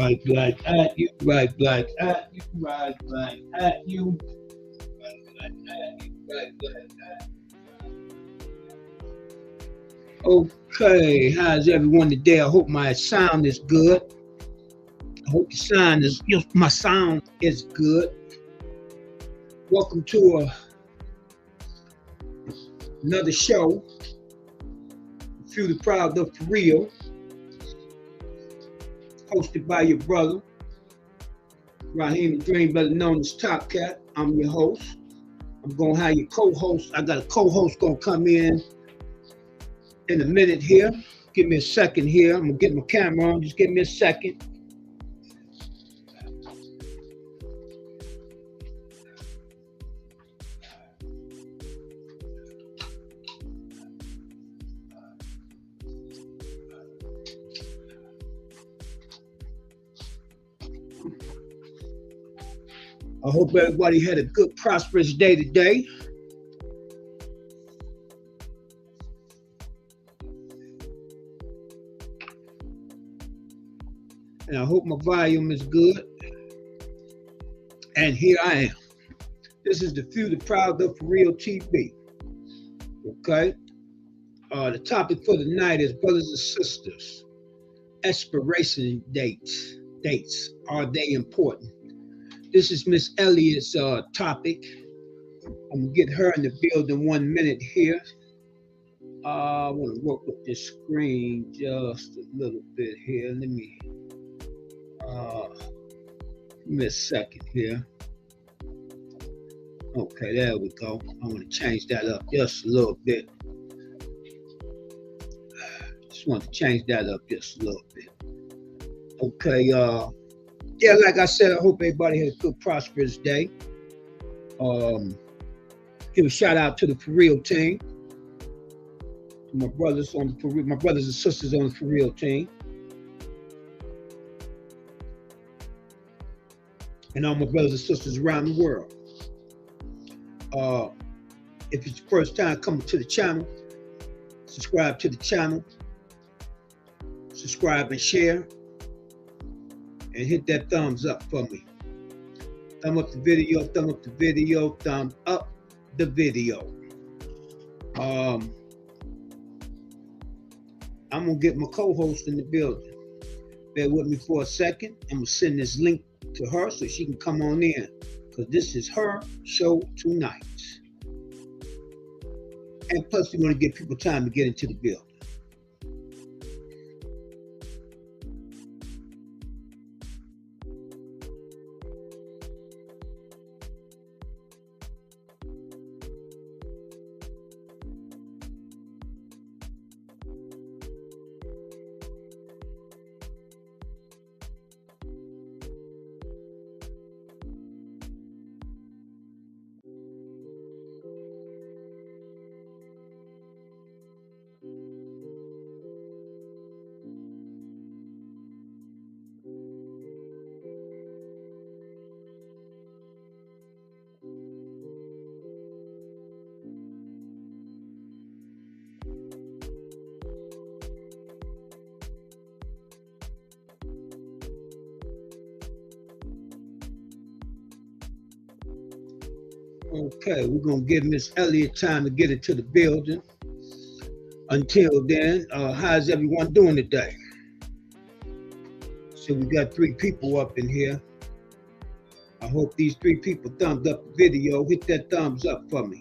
Right back at you, right back at you, right back at you, right back at you, right back at you. Okay, how's everyone today? I hope my sound is good. I hope the sound is my sound is good. Welcome to another show. Feel the Proud of For Real, hosted by your brother, Raheem the Dream, better known as Top Cat. I'm your host. I'm gonna have your co-host. I got a co-host gonna come in a minute here. Give me a second here. I'm gonna get my camera on. Just give me a second. I hope everybody had a good, prosperous day today. And I hope my volume is good. And here I am. This is the Feel the Proud of For Real TV. Okay? The topic for tonight is brothers and sisters. Expiration dates. Are they important? This is Miss Elliott's topic. I'm gonna get her in the building 1 minute here. I want to work with this screen just a little bit here. Let me give me a second here. Okay, there we go. I want to change that up just a little bit. Just want to change that up just a little bit. Okay, yeah, like I said, I hope everybody had a good, prosperous day. Give a shout out to the For Real team, to my brothers on the For Real, my brothers and sisters on the For Real team, and all my brothers and sisters around the world. If it's your first time coming to the channel, subscribe to the channel, subscribe and share. And hit that thumbs up for me. Thumb up the video, thumb up the video, thumb up the video. I'm gonna get my co-host in the building. Bear with me for a second. I'm gonna send this link to her so she can come on in, because this is her show tonight. And plus, we want to give people time to get into the building. Okay, we're gonna give Miss Elliott time to get into the building. Until then, how's everyone doing today? So we got 3 people up in here. I hope these 3 people thumbed up the video. Hit that thumbs up for me.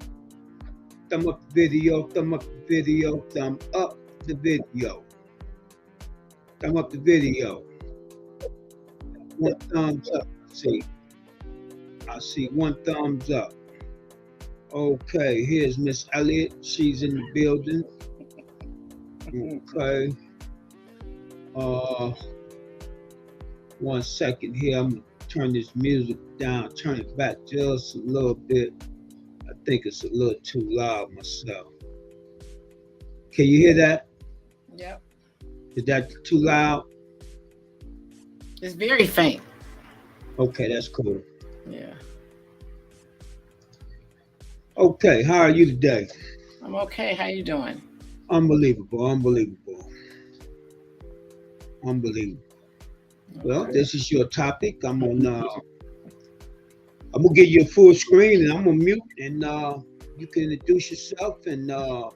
Thumb up the video, thumb up the video, thumb up the video. Thumb up the video. 1 thumbs up. I see 1 thumbs up. Okay, here's Miss Elliott. She's in the building. Okay. 1 second here. I'm gonna turn this music down, turn it back just a little bit. I think it's a little too loud myself. Can you hear that? Yep. Is that too loud? It's very faint. Okay, that's cool. Yeah. Okay, how are you today? I'm okay. How you doing? Unbelievable. Well, this is your topic. I'm gonna give you a full screen, and I'm gonna mute, and you can introduce yourself and let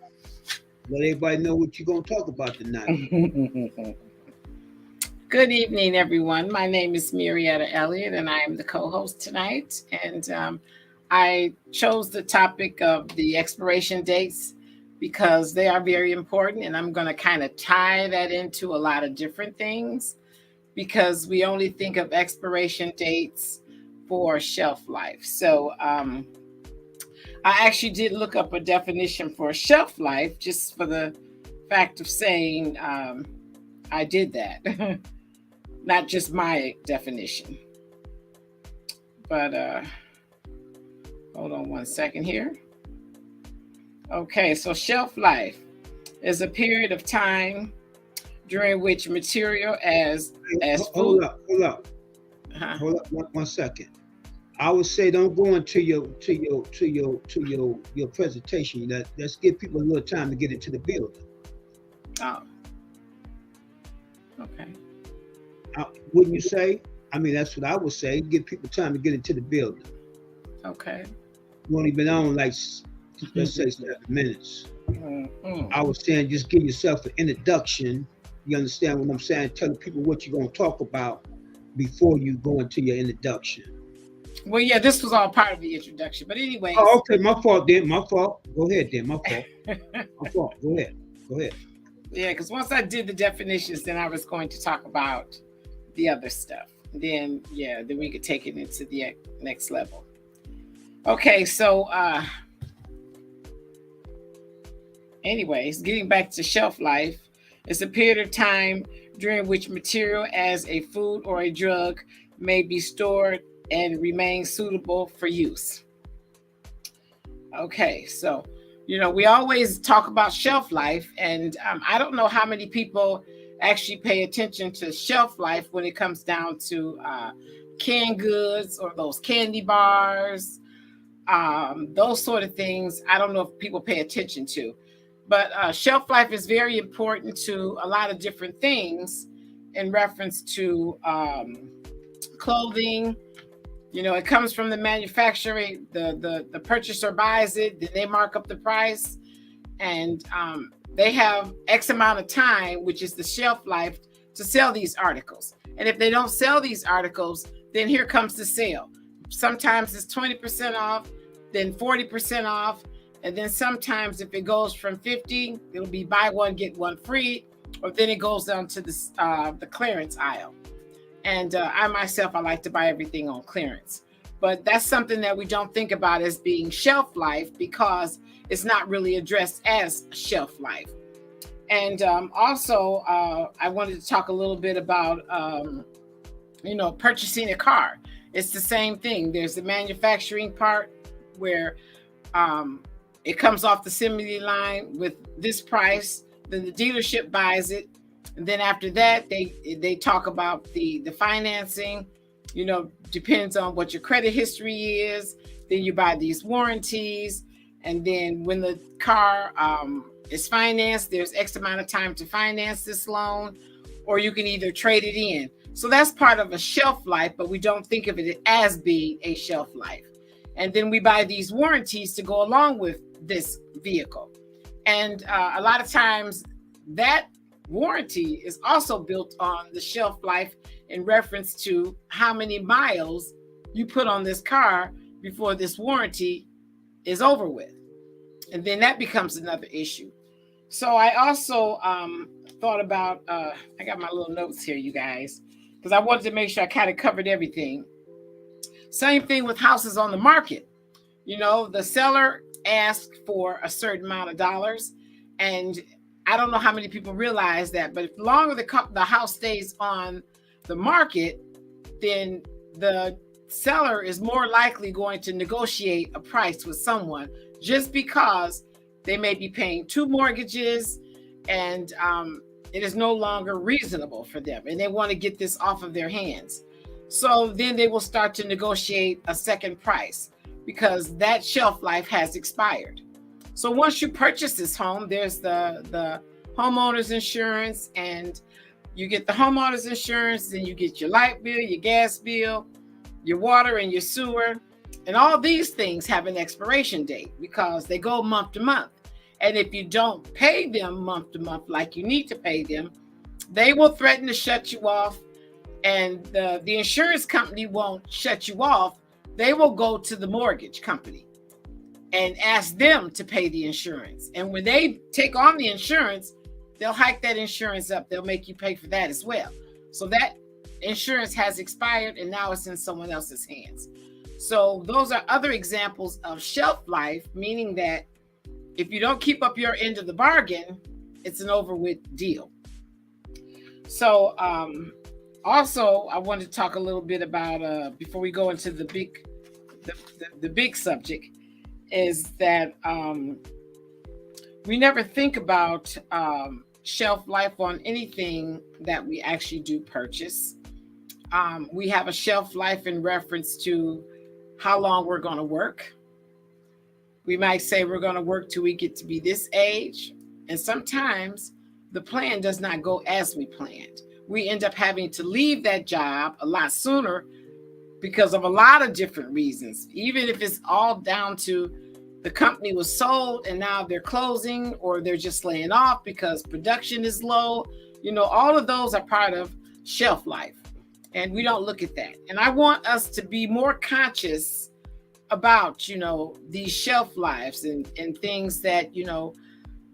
everybody know what you're gonna talk about tonight. Good evening, everyone. My name is Marietta Elliott, and I am the co-host tonight. And I chose the topic of the expiration dates because they are very important, and I'm going to kind of tie that into a lot of different things because we only think of expiration dates for shelf life. So I actually did look up a definition for shelf life just for the fact of saying I did that. Not just my definition. But hold on one second here. Okay, so shelf life is a period of time during which material as hold food. up, Uh-huh. hold up, one second. I would say don't go into your presentation. Let's give people a little time to get into the building. Oh, okay. Wouldn't you say? I mean, that's what I would say. Give people time to get into the building. Okay. You only been on like, let's say 7 minutes. Mm-hmm. I was saying just give yourself an introduction. You understand what I'm saying? Telling people what you're going to talk about before you go into your introduction. Well, yeah, this was all part of the introduction. But anyway. Oh, okay. My fault then. My fault. Go ahead then. My fault. My fault. Go ahead. Yeah, because once I did the definitions, then I was going to talk about the other stuff. Then we could take it into the next level. Okay, so anyways, getting back to shelf life, it's a period of time during which material as a food or a drug may be stored and remain suitable for use. Okay, so we always talk about shelf life, and I don't know how many people actually pay attention to shelf life when it comes down to canned goods or those candy bars, those sort of things. I don't know if people pay attention to, but shelf life is very important to a lot of different things in reference to clothing. It comes from the manufacturer, the purchaser buys it, then they mark up the price, and they have X amount of time, which is the shelf life, to sell these articles. And if they don't sell these articles, then here comes the sale. Sometimes it's 20% off, then 40% off, and then sometimes if it goes from 50, it'll be buy one, get one free, or then it goes down to the clearance aisle. And I like to buy everything on clearance. But that's something that we don't think about as being shelf life because it's not really addressed as shelf life. And also, I wanted to talk a little bit about, purchasing a car. It's the same thing. There's the manufacturing part where it comes off the assembly line with this price. Then the dealership buys it. And then after that, they talk about the financing, depends on what your credit history is. Then you buy these warranties. And then when the car is financed, there's X amount of time to finance this loan, or you can either trade it in. So that's part of a shelf life, but we don't think of it as being a shelf life. And then we buy these warranties to go along with this vehicle. And a lot of times that warranty is also built on the shelf life in reference to how many miles you put on this car before this warranty is over with. And then that becomes another issue. So I also thought about, I got my little notes here, you guys, because I wanted to make sure I kind of covered everything. Same thing with houses on the market. The seller asked for a certain amount of dollars, and I don't know how many people realize that, but if longer the house stays on the market, then the seller is more likely going to negotiate a price with someone just because they may be paying 2 mortgages and it is no longer reasonable for them and they want to get this off of their hands. So then they will start to negotiate a second price because that shelf life has expired. So once you purchase this home, there's the homeowner's insurance, and You get the homeowner's insurance, then you get your light bill, your gas bill, your water and your sewer. And all these things have an expiration date because they go month to month. And if you don't pay them month to month like you need to pay them, they will threaten to shut you off. And the insurance company won't shut you off. They will go to the mortgage company and ask them to pay the insurance. And when they take on the insurance, they'll hike that insurance up. They'll make you pay for that as well. So that insurance has expired and now it's in someone else's hands. So those are other examples of shelf life, meaning that if you don't keep up your end of the bargain, it's an over with deal. So also, I wanted to talk a little bit about, before we go into the big subject, is that we never think about shelf life on anything that we actually do purchase. We have a shelf life in reference to how long we're going to work. We might say we're going to work till we get to be this age. And sometimes the plan does not go as we planned. We end up having to leave that job a lot sooner because of a lot of different reasons. Even if it's all down to the company was sold and now they're closing, or they're just laying off because production is low. You know, all of those are part of shelf life. And we don't look at that. And I want us to be more conscious about, you know, these shelf lives and things that, you know,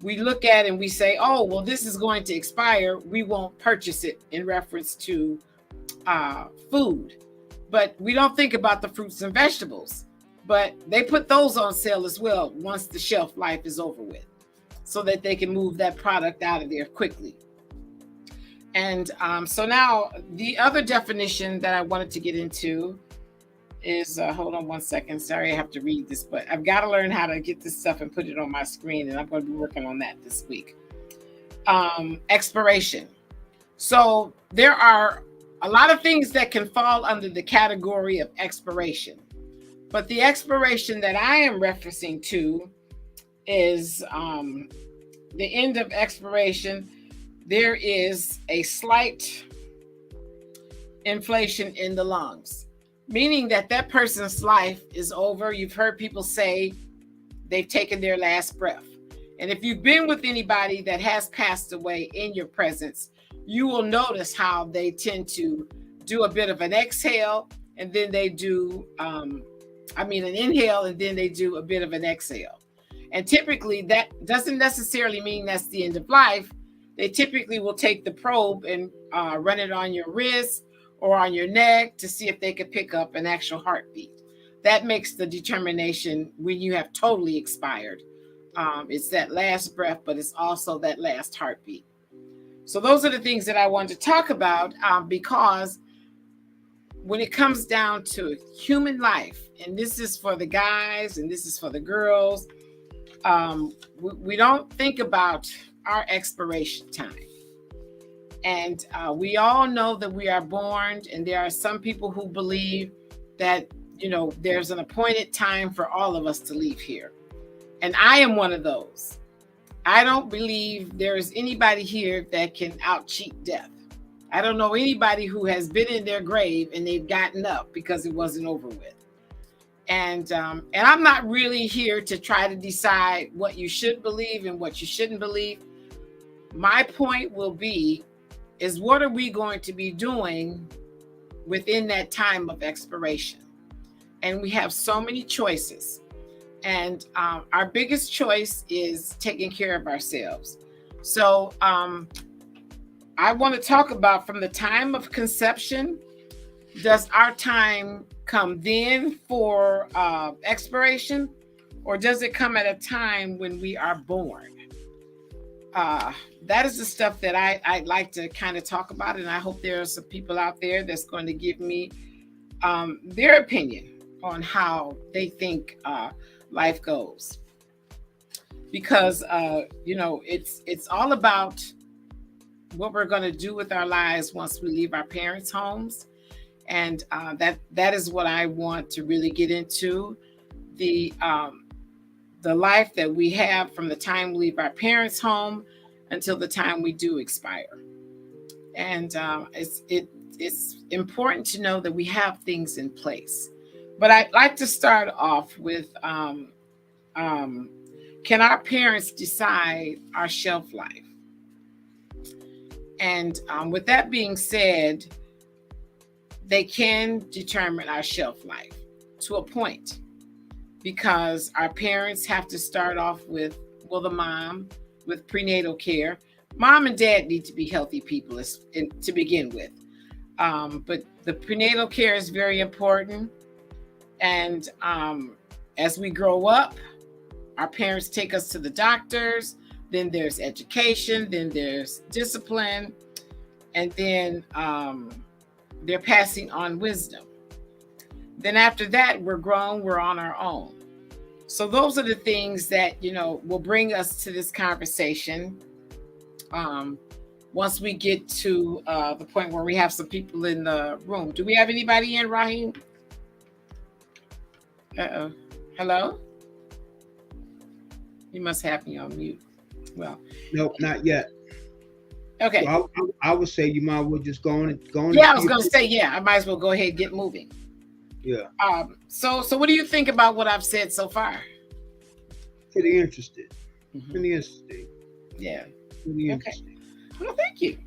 we look at and we say, oh, well, this is going to expire. We won't purchase it in reference to food. But we don't think about the fruits and vegetables. But they put those on sale as well once the shelf life is over with, so that they can move that product out of there quickly. And so now the other definition that I wanted to get into is, hold on one second. Sorry, I have to read this, but I've got to learn how to get this stuff and put it on my screen. And I'm going to be working on that this week. Expiration. So there are a lot of things that can fall under the category of expiration. But the expiration that I am referencing to is the end of expiration. There is a slight inflation in the lungs, meaning that that person's life is over. You've heard people say they've taken their last breath. And if you've been with anybody that has passed away in your presence, you will notice how they tend to do a bit of an exhale, and then they do, an inhale, and then they do a bit of an exhale. And typically that doesn't necessarily mean that's the end of life. They typically will take the probe and run it on your wrist or on your neck to see if they could pick up an actual heartbeat. That makes the determination when you have totally expired. It's that last breath, but it's also that last heartbeat. So those are the things that I wanted to talk about because when it comes down to human life, and this is for the guys and this is for the girls, we don't think about our expiration time. And we all know that we are born, and there are some people who believe that, you know, there's an appointed time for all of us to leave here. And I am one of those. I don't believe there is anybody here that can out-cheat death. I don't know anybody who has been in their grave and they've gotten up because it wasn't over with. And I'm not really here to try to decide what you should believe and what you shouldn't believe. My point will be, is what are we going to be doing within that time of expiration? And we have so many choices. And our biggest choice is taking care of ourselves. So I want to talk about, from the time of conception, does our time come then for expiration, or does it come at a time when we are born? That is the stuff that I'd like to kind of talk about, and I hope there are some people out there that's going to give me their opinion on how they think life goes. Because it's all about what we're going to do with our lives once we leave our parents' homes. And that is what I want to really get into. The life that we have from the time we leave our parents' home until the time we do expire. And it's important to know that we have things in place. But I'd like to start off with can our parents decide our shelf life? And with that being said, they can determine our shelf life to a point, because our parents have to start off with, well, the mom with prenatal care. Mom and dad need to be healthy people to begin with. But the prenatal care is very important. And as we grow up, our parents take us to the doctors. Then there's education. Then there's discipline. And then they're passing on wisdom. Then after that, we're grown, we're on our own. So those are the things that, will bring us to this conversation. Once we get to the point where we have some people in the room. Do we have anybody in, Raheem? Uh-oh. Hello? You must have me on mute. Well. Nope, not yet. Okay. So I would say you might as well just go on. Yeah, I was going to say, I might as well go ahead and get moving. Yeah. So what do you think about what I've said so far? Pretty interesting. Mm-hmm. Pretty interesting. Yeah. Pretty interesting. Okay. Well, thank you.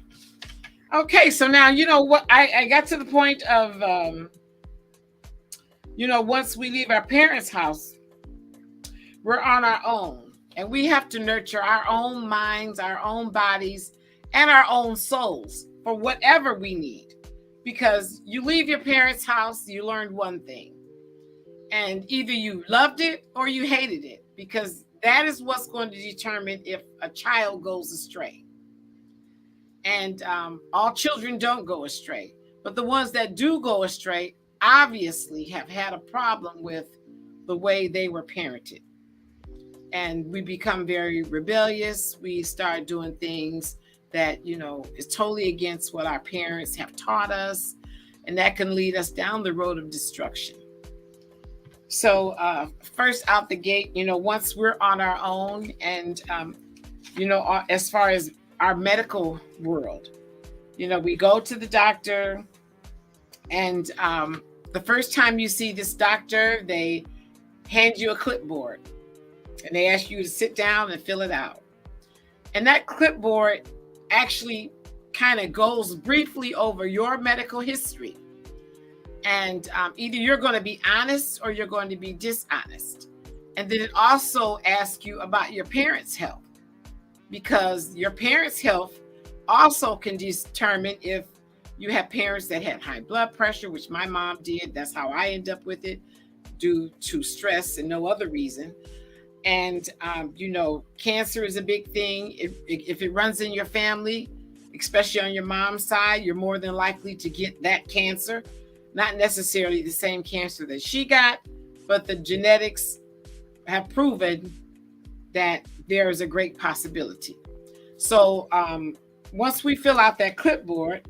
Okay, so now what I got to the point of once we leave our parents' house, we're on our own, and we have to nurture our own minds, our own bodies, and our own souls for whatever we need. Because you leave your parents' house, you learned one thing. And either you loved it or you hated it, because that is what's going to determine if a child goes astray. And all children don't go astray. But the ones that do go astray obviously have had a problem with the way they were parented. And we become very rebellious. We start doing things that, is totally against what our parents have taught us. And that can lead us down the road of destruction. So first out the gate, once we're on our own and, as far as our medical world, we go to the doctor, and the first time you see this doctor, they hand you a clipboard and they ask you to sit down and fill it out. And that clipboard actually kind of goes briefly over your medical history. And either you're going to be honest or you're going to be dishonest. And then it also asks you about your parents' health, because your parents' health also can determine if you have parents that had high blood pressure, which my mom did. That's how I end up with it, due to stress and no other reason. And, cancer is a big thing. If it runs in your family, especially on your mom's side, you're more than likely to get that cancer. Not necessarily the same cancer that she got, but the genetics have proven that there is a great possibility. So once we fill out that clipboard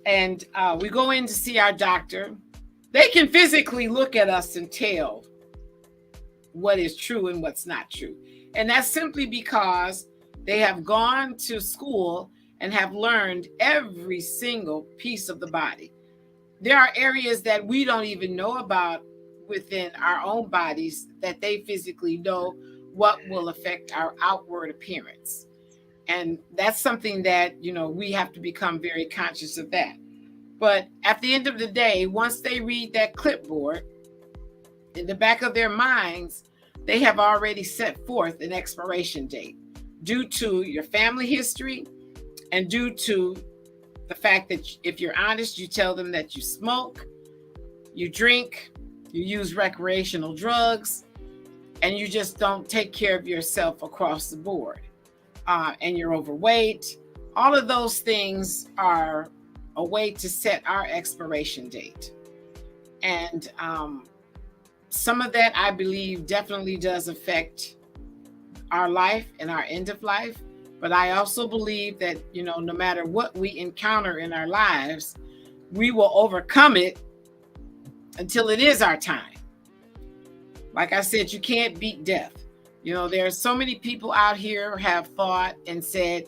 and we go in to see our doctor, they can physically look at us and tell what is true and what's not true. And that's simply because they have gone to school and have learned every single piece of the body. There are areas that we don't even know about within our own bodies that they physically know what will affect our outward appearance. And that's something that, we have to become very conscious of that. But at the end of the day, once they read that clipboard, in the back of their minds, they have already set forth an expiration date due to your family history and due to the fact that if you're honest, you tell them that you smoke, you drink, you use recreational drugs, and you just don't take care of yourself across the board. And you're overweight. All of those things are a way to set our expiration date. And some of that, I believe, definitely does affect our life and our end of life. But I also believe that, no matter what we encounter in our lives, we will overcome it until it is our time. Like I said, you can't beat death. There are so many people out here have thought and said,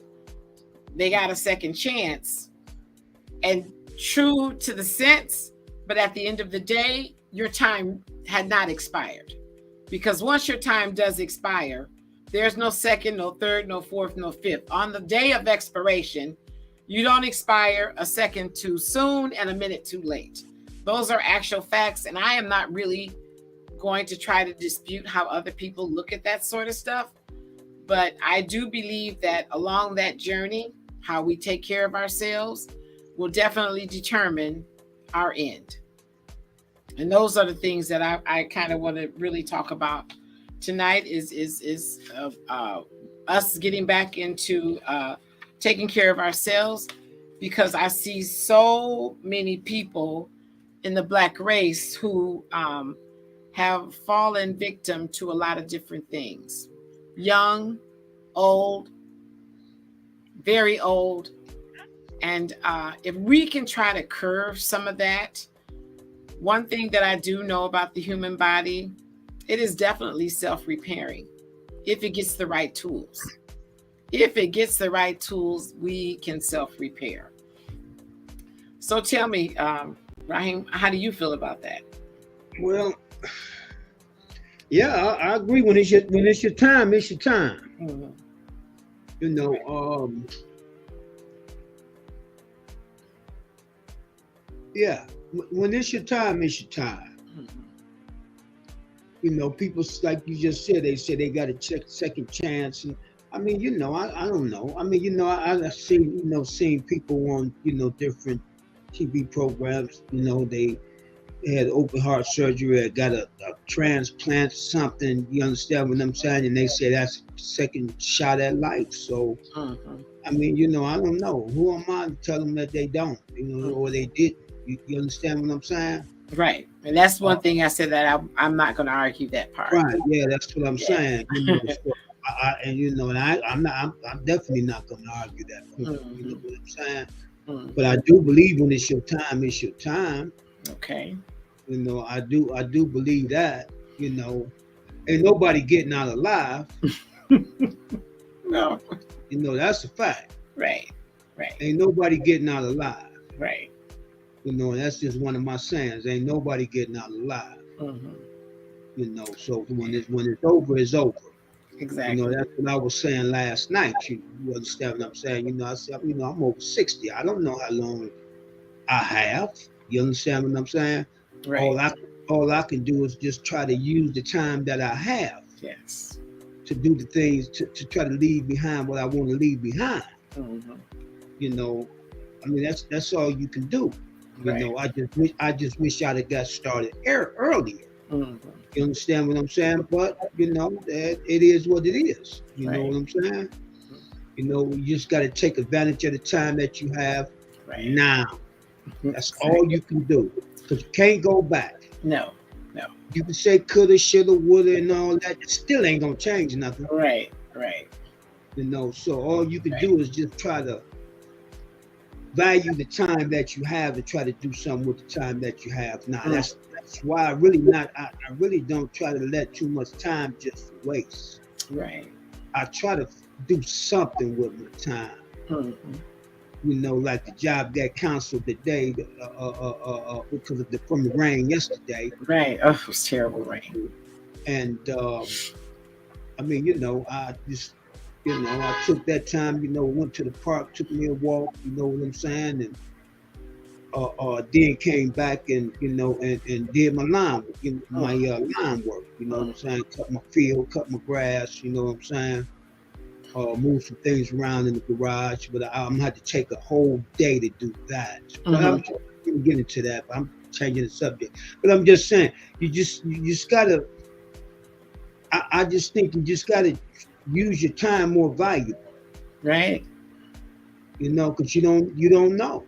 they got a second chance, and true to the sense, but at the end of the day, your time had not expired. Because once your time does expire, there's no second, no third, no fourth, no fifth. On the day of expiration, you don't expire a second too soon and a minute too late. Those are actual facts, and I am not really going to try to dispute how other people look at that sort of stuff. But I do believe that along that journey, how we take care of ourselves will definitely determine our end. And those are the things that I kind of want to really talk about tonight is us getting back into taking care of ourselves, because I see so many people in the Black race who have fallen victim to a lot of different things. Young, old, very old. And if we can try to curb some of that, one thing that I do know about the human body, it is definitely self-repairing if it gets the right tools. If it gets the right tools, we can self-repair. So tell me, Raheem, how do you feel about that? Well, yeah, I agree. When it's your time, it's your time. Mm-hmm. You know, yeah. When it's your time, it's your time. Mm-hmm. You know, people, like you just said, they say they got a second chance. And I mean, you know, I don't know. I mean, you know, I've seen people on, different TV programs. You know, they had open heart surgery, or got a transplant, something. You understand what I'm saying? And they say that's a second shot at life. So, I mean, you know, I don't know. Who am I to tell them that they don't, or they didn't? You understand what I'm saying? Right. And that's one thing I said that I'm not going to argue that part. Right. Yeah, that's what I'm saying. So I'm definitely not going to argue that point. You know what I'm saying? But I do believe when it's your time, it's your time. Okay. You know, I do believe that. You know, ain't nobody getting out alive. No. You know, that's a fact. Right. Ain't nobody getting out alive. Right. You know, and that's just one of my sayings. Ain't nobody getting out alive. You know, so when it's over, it's over. Exactly. You know, that's what I was saying last night. You understand what I'm saying? You know, I said, I'm over 60. I don't know how long I have. You understand what I'm saying? Right. All I can do is just try to use the time that I have. Yes. To do the things to try to leave behind what I want to leave behind. You know, I mean that's all you can do. You know, I just wish I'd have got started earlier. You understand what I'm saying? But you know, that it is what it is. You know what I'm saying? You know, you just got to take advantage of the time that you have now. That's all you can do, because you can't go back. No. You can say coulda, shoulda, woulda, and all that. It still ain't gonna change nothing. Right. You know, so all you can do is just try to value the time that you have and try to do something with the time that you have now. That's why I really don't try to let too much time just waste. Right. I try to do something with my time. You know, like the job got canceled today because of from the rain yesterday. Right. Oh, it was terrible rain. And I mean, you know, I just, I took that time, went to the park, took me a walk, you know what I'm saying, and then came back and and did my line, line work, you know what I'm saying, cut my field, cut my grass, you know what I'm saying. Move some things around in the garage, but I'm gonna have to take a whole day to do that. But I'm gonna get into that. But I'm changing the subject. But I'm just saying, you just gotta. I just think you just gotta use your time more valuable. Right. You know, because you don't know.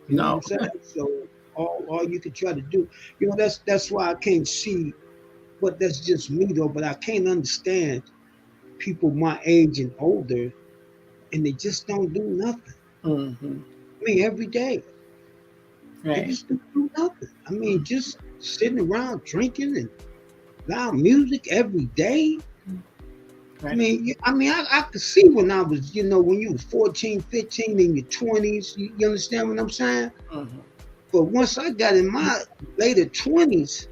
You know what I'm saying? So all you can try to do, that's why I can't see. But that's just me though. But I can't understand people my age and older, and they just don't do nothing. I mean, every day. They just don't do nothing. I mean, just sitting around drinking and loud music every day. Right. I could see when I was, when you was 14, 15, in your 20s. You understand what I'm saying? Mm-hmm. But once I got in my later 20s,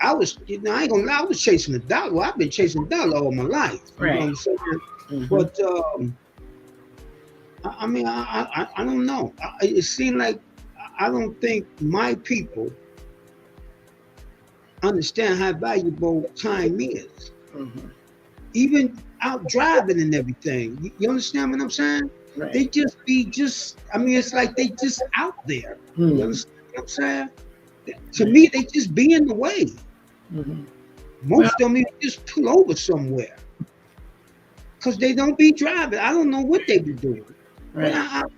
I was, I ain't gonna lie, I was chasing the dollar. Well, I've been chasing the dollar all my life. You know what Right. I'm saying? Mm-hmm. But I don't know. It seemed like I don't think my people understand how valuable time is. Mm-hmm. Even out driving and everything. You understand what I'm saying? Right. They it's like they just out there. You understand what I'm saying? To me, they just be in the way. Mm-hmm. Most of them even just pull over somewhere because they don't be driving. I don't know what they be doing. Right. But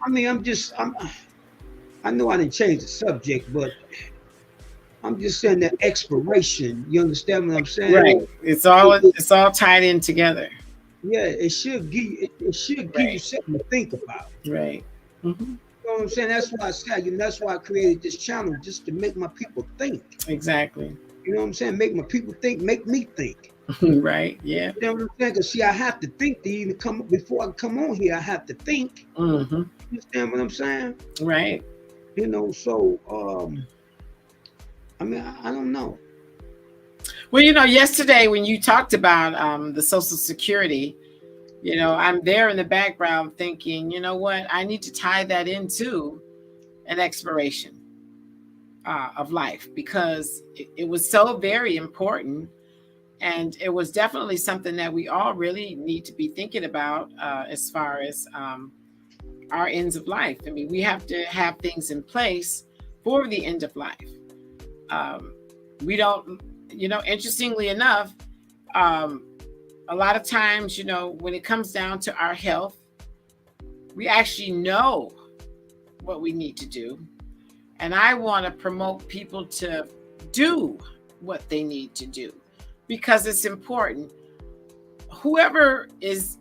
I know I didn't change the subject, but I'm just saying that expiration. You understand what I'm saying? Right. It's all tied in together. Yeah, it should give you something to think about. Right. Mm-hmm. You know what I'm saying? That's why I said, that's why I created this channel, just to make my people think. Exactly. You know what I'm saying? Make my people think, make me think. Right. Yeah. You know what I'm saying? Because see, I have to think to even come before I come on here. I have to think. Mm-hmm. You understand what I'm saying? Right. So I don't know. Well, yesterday when you talked about the Social Security, I'm there in the background thinking, you know what, I need to tie that into an expiration of life, because it was so very important. And it was definitely something that we all really need to be thinking about as far as our ends of life. I mean, we have to have things in place for the end of life. We don't, interestingly enough, a lot of times, when it comes down to our health, we actually know what we need to do. And I want to promote people to do what they need to do, because it's important. Whoever is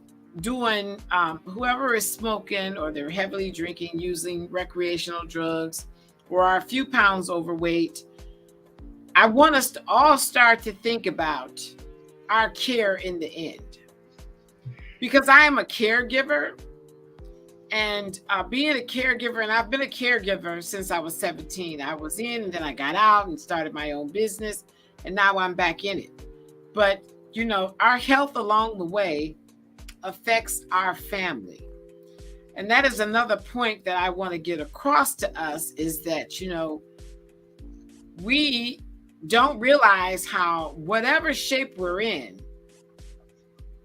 smoking, or they're heavily drinking, using recreational drugs, or are a few pounds overweight, I want us to all start to think about our care in the end. Because I am a caregiver, and being a caregiver, and I've been a caregiver since I was 17. I was in, and then I got out and started my own business, and now I'm back in it. But, our health along the way affects our family. And that is another point that I want to get across to us, is that, we don't realize how, whatever shape we're in,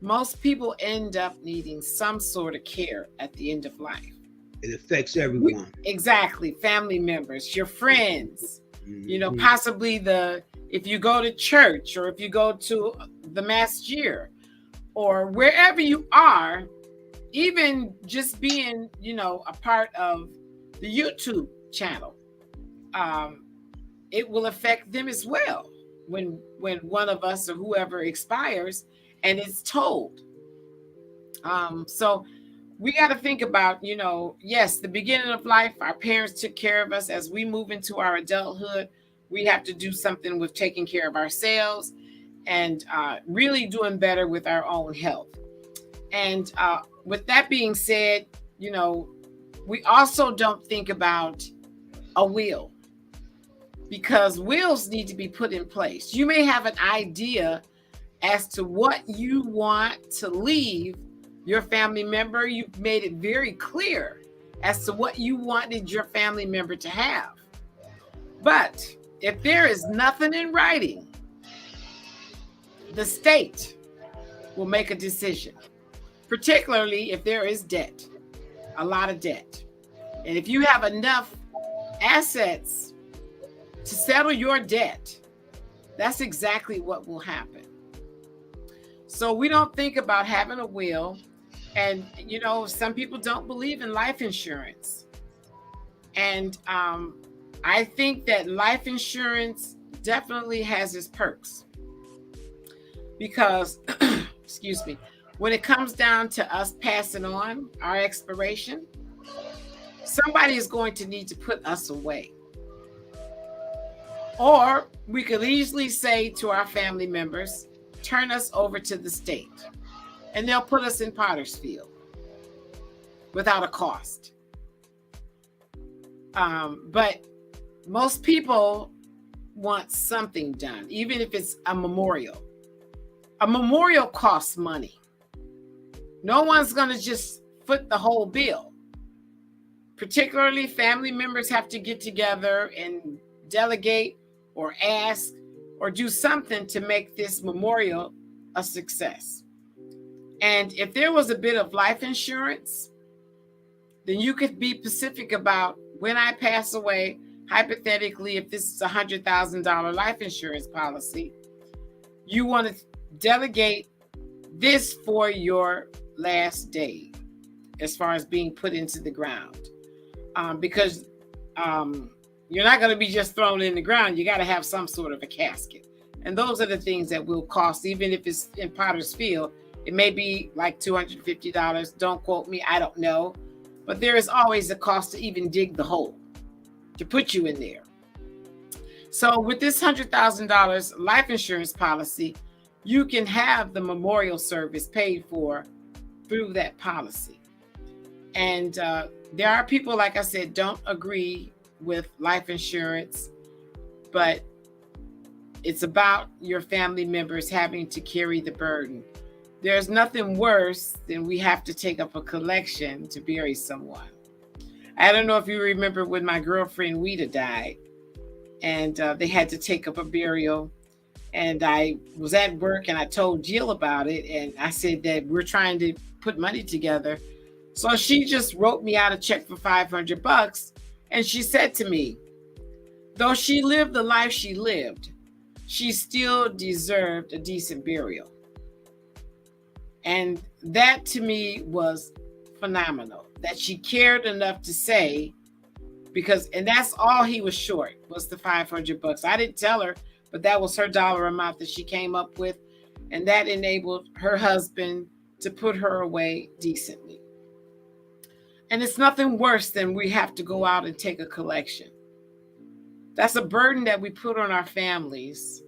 most people end up needing some sort of care at the end of life. It affects everyone. Exactly. Family members, your friends, Mm-hmm. Possibly if you go to church, or if you go to the masjid, or wherever you are, even just being, a part of the YouTube channel, it will affect them as well when one of us or whoever expires and it's told. So we got to think about, yes, the beginning of life, our parents took care of us. As we move into our adulthood, we have to do something with taking care of ourselves and really doing better with our own health. And with that being said, we also don't think about a will, because wills need to be put in place. You may have an idea as to what you want to leave your family member. You've made it very clear as to what you wanted your family member to have. But if there is nothing in writing, the state will make a decision, particularly if there is debt, a lot of debt. And if you have enough assets to settle your debt, that's exactly what will happen. So we don't think about having a will. And, some people don't believe in life insurance. And I think that life insurance definitely has its perks. Because, excuse me, when it comes down to us passing on our expiration, somebody is going to need to put us away. Or we could easily say to our family members, turn us over to the state, and they'll put us in Pottersfield without a cost. But most people want something done, even if it's a memorial. A memorial costs money. No one's going to just foot the whole bill. Particularly, family members have to get together and delegate or ask or do something to make this memorial a success. And if there was a bit of life insurance, then you could be specific about when I pass away. Hypothetically, if this is a $100,000 life insurance policy, you want to delegate this for your last day as far as being put into the ground. Because you're not going to be just thrown in the ground. You got to have some sort of a casket. And those are the things that will cost, even if it's in Pottersfield. It may be like $250. Don't quote me. I don't know. But there is always a cost to even dig the hole to put you in there. So with this $100,000 life insurance policy, you can have the memorial service paid for through that policy. And there are people, like I said, don't agree with life insurance, but it's about your family members having to carry the burden. There's nothing worse than we have to take up a collection to bury someone. I don't know if you remember when my girlfriend Weta died, and they had to take up a burial. And I was at work and I told Jill about it. And I said that we're trying to put money together. So she just wrote me out a check for $500. And she said to me, though she lived the life she lived, she still deserved a decent burial. And that to me was phenomenal, that she cared enough to say, and that's all he was short, was the $500. I didn't tell her, but that was her dollar amount that she came up with. And that enabled her husband to put her away decently. And it's nothing worse than we have to go out and take a collection. That's a burden that we put on our families.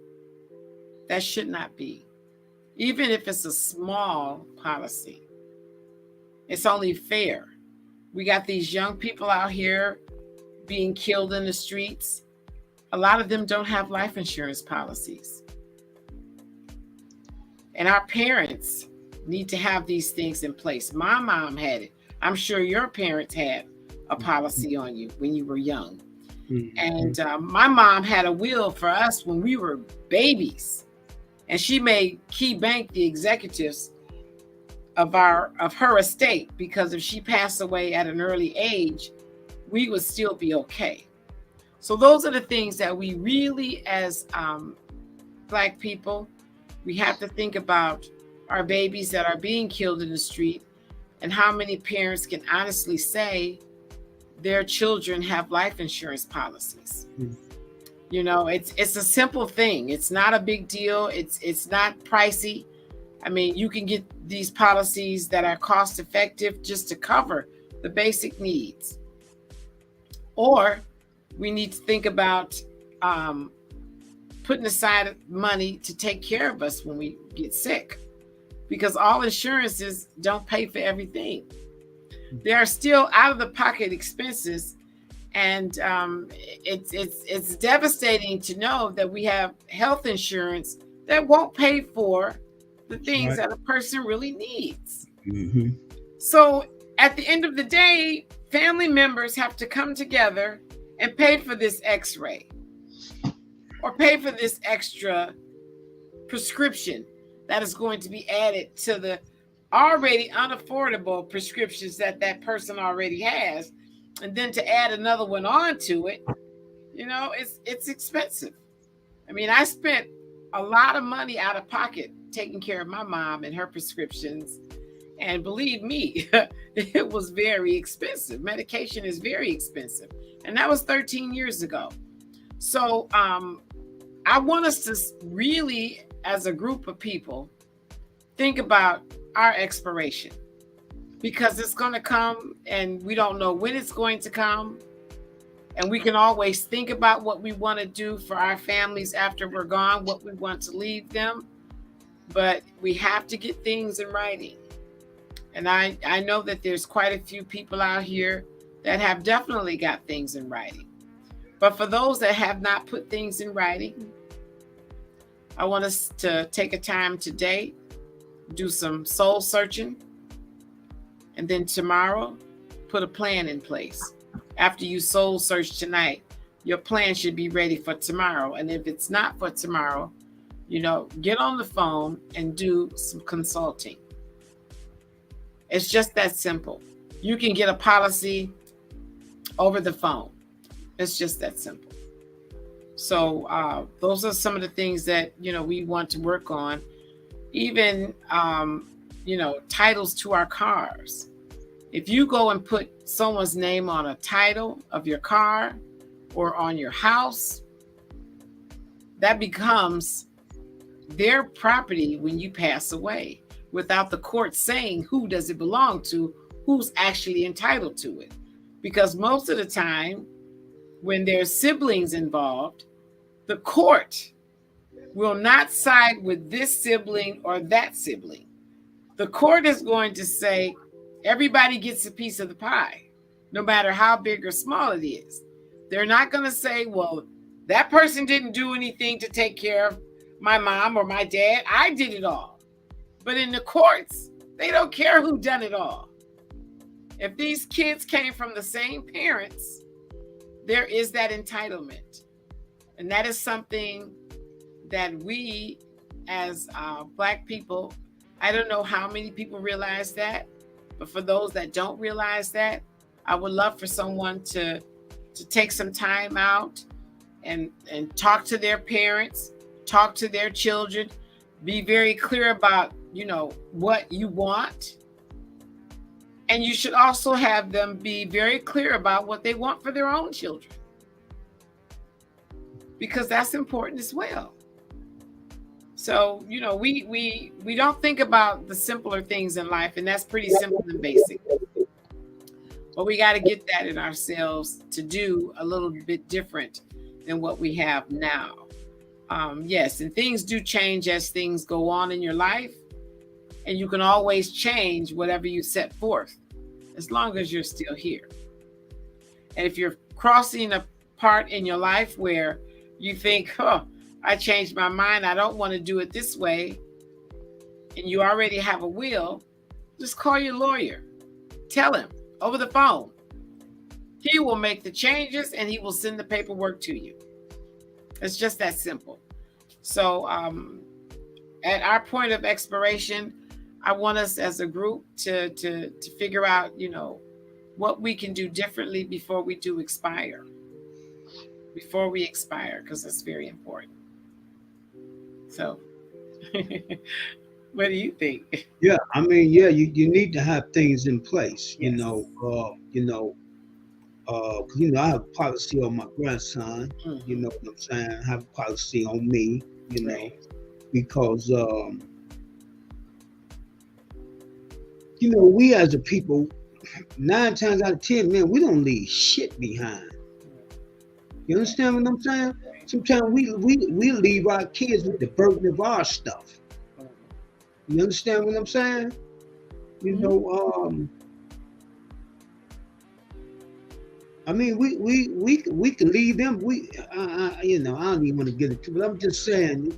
That should not be. Even if it's a small policy, it's only fair. We got these young people out here being killed in the streets. A lot of them don't have life insurance policies. And our parents need to have these things in place. My mom had it. I'm sure your parents had a policy on you when you were young. Mm-hmm. And my mom had a will for us when we were babies. And she made Key Bank the executives of her estate, because if she passed away at an early age, we would still be okay. So those are the things that we really, as Black people, we have to think about our babies that are being killed in the street, and how many parents can honestly say their children have life insurance policies. Mm-hmm. You know, it's a simple thing. It's not a big deal. It's not pricey. I mean, you can get these policies that are cost effective just to cover the basic needs. Or we need to think about putting aside money to take care of us when we get sick, because all insurances don't pay for everything. There are still out of the pocket expenses. And it's devastating to know that we have health insurance that won't pay for the things that a person really needs. Mm-hmm. So at the end of the day, family members have to come together and pay for this x-ray or pay for this extra prescription that is going to be added to the already unaffordable prescriptions that person already has. And then to add another one onto it, you know, it's expensive. I mean, I spent a lot of money out of pocket taking care of my mom and her prescriptions. And believe me, it was very expensive. Medication is very expensive. And that was 13 years ago. So I want us to really, as a group of people, think about our expiration. Because it's going to come and we don't know when it's going to come. And we can always think about what we want to do for our families after we're gone, what we want to leave them. but we have to get things in writing. And I know that there's quite a few people out here that have definitely got things in writing. But for those that have not put things in writing, I want us to take a time today, do some soul searching, and then tomorrow, put a plan in place. After you soul search tonight, your plan should be ready for tomorrow. And if it's not for tomorrow, get on the phone and do some consulting. It's just that simple. You can get a policy over the phone. It's just that simple. So those are some of the things that, we want to work on. Even, titles to our cars. If you go and put someone's name on a title of your car or on your house, that becomes their property when you pass away, without the court saying who does it belong to, who's actually entitled to it. Because most of the time, when there's siblings involved, the court will not side with this sibling or that sibling. The court is going to say everybody gets a piece of the pie, no matter how big or small it is. They're not going to say, well, that person didn't do anything to take care of my mom or my dad. I did it all. But in the courts, they don't care who done it all. If these kids came from the same parents, there is that entitlement. And that is something that we as Black people, I don't know how many people realize that, but for those that don't realize that, I would love for someone to take some time out and talk to their parents, talk to their children, be very clear about, what you want. And you should also have them be very clear about what they want for their own children, because that's important as well. So, we don't think about the simpler things in life, and that's pretty simple and basic. But we got to get that in ourselves to do a little bit different than what we have now. Yes, and things do change as things go on in your life, and you can always change whatever you set forth, as long as you're still here. And if you're crossing a part in your life where you think, I changed my mind, I don't want to do it this way, and you already have a will, just call your lawyer. Tell him over the phone. He will make the changes and he will send the paperwork to you. It's just that simple. So at our point of expiration, I want us as a group to figure out, what we can do differently before we do expire. Before we expire, because that's very important. So, what do you think? Yeah, I mean, you need to have things in place, Yes. I have a policy on my grandson, Mhm. you know what I'm saying? I have a policy on me, Right. because, we as a people, 9 times out of 10, man, we don't leave shit behind. You understand what I'm saying? Sometimes we leave our kids with the burden of our stuff. You understand what I'm saying? I mean, we can leave them. I don't even want to get into it, but I'm just saying,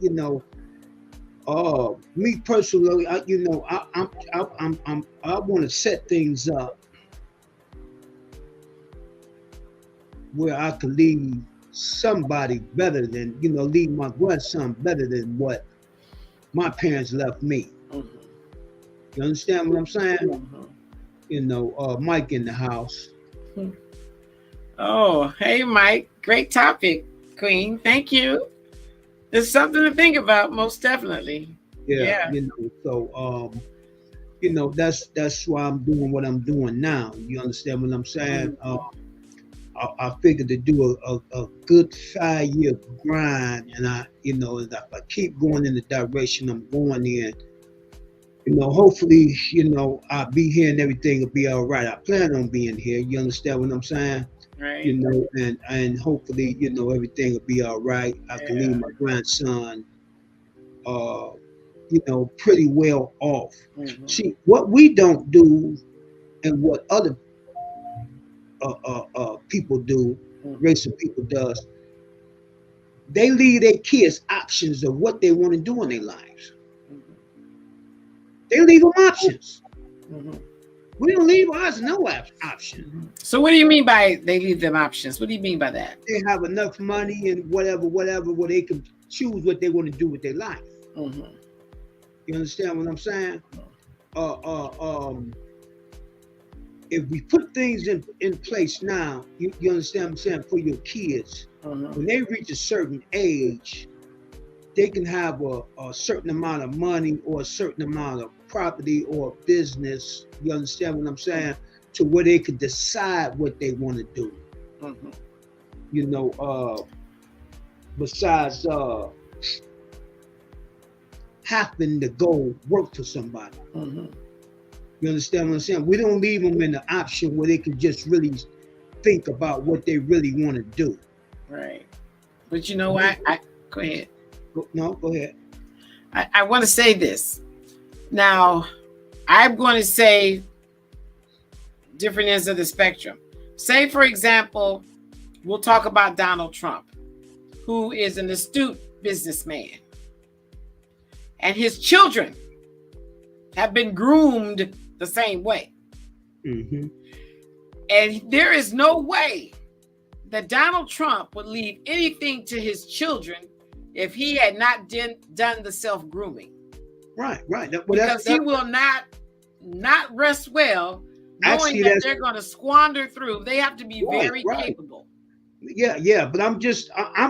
me personally, I want to set things up where I could leave somebody better than, leave my grandson better than what my parents left me. Mhm. You understand what I'm saying? Mhm. Mike in the house. Oh, hey, Mike. Great topic, Queen. Thank you. There's something to think about, most definitely. Yeah. That's why I'm doing what I'm doing now. You understand what I'm saying? I figured to do a good 5-year grind, and if I keep going in the direction I'm going in, hopefully, I'll be here and everything will be all right. I plan on being here. You understand what I'm saying? Right. And hopefully, everything will be all right. I can leave my grandson pretty well off. Mm-hmm. See, what we don't do and what other people do, Mm-hmm. racial people does, they leave their kids options of what they want to do in their lives. Mm-hmm. They leave them options. Mm-hmm. We don't leave us no option. Mm-hmm. So what do you mean by they leave them options? What do you mean by that? They have enough money and whatever, where they can choose what they want to do with their life. Mm-hmm. You understand what I'm saying? If we put things in place now, you understand what I'm saying, for your kids, Mm-hmm. when they reach a certain age, they can have a certain amount of money or a certain amount of property or business, you understand what I'm saying, to where they can decide what they want to do. Mm-hmm. Besides having to go work for somebody. Mm-hmm. You understand what I'm saying? We don't leave them in the option where they can just really think about what they really want to do. Right. But you know what? Go ahead. No, go ahead. I want to say this. Now, I'm going to say different ends of the spectrum. Say, for example, we'll talk about Donald Trump, who is an astute businessman. And his children have been groomed the same way. Mm-hmm. And there is no way that Donald Trump would leave anything to his children if he had not done the self-grooming. Right. Because he will not rest well knowing that they're going to squander through. They have to be very capable. Yeah. But I'm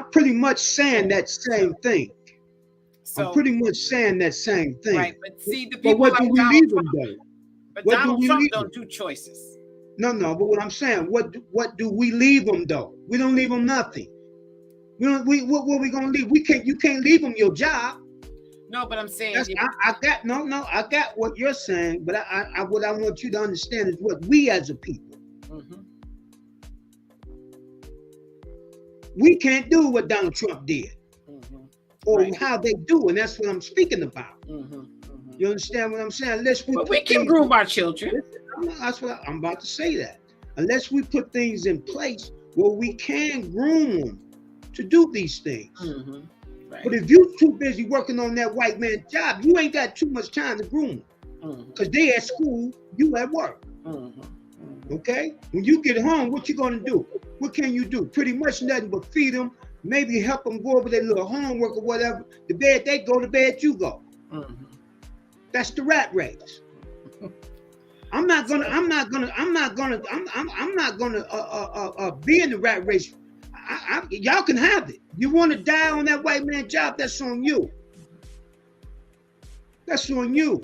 pretty much saying that same thing. So, I'm pretty much saying that same thing. Right, but see, the people what like do we Donald leave Trump, them though? But Donald Trump don't do choices. No, but what I'm saying, what do we leave them though? We don't leave them nothing. What we gonna leave? You can't leave them your job. No, but I'm saying I got what you're saying, but what I want you to understand is what we as a people. Mm-hmm. We can't do what Donald Trump did. Mm-hmm. Or how they do, and that's what I'm speaking about. Mm-hmm. Mm-hmm. You understand what I'm saying? But we can groom our children. That's what I'm about to say. That unless we put things in place where we can groom them to do these things. Mm-hmm. Right. But if you're too busy working on that white man's job, you ain't got too much time to groom them. Because they at school, you at work. Mm-hmm. Mm-hmm. Okay? When you get home, what you gonna do? What can you do? Pretty much nothing but feed them. Maybe help them go over their little homework or whatever. The bed they go, to bed you go. Mm-hmm. That's the rat race. I'm not gonna be in the rat race. Y'all can have it. You want to die on that white man job? That's on you. That's on you.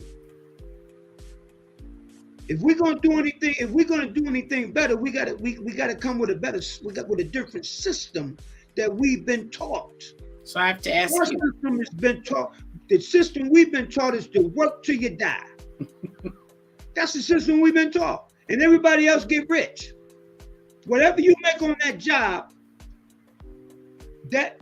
If we're gonna do anything better, we gotta come with a different system that we've been taught. So I have to ask Our you. system has been taught. The system we've been taught is to work till you die. That's the system we've been taught, and everybody else get rich. Whatever you make on that job, that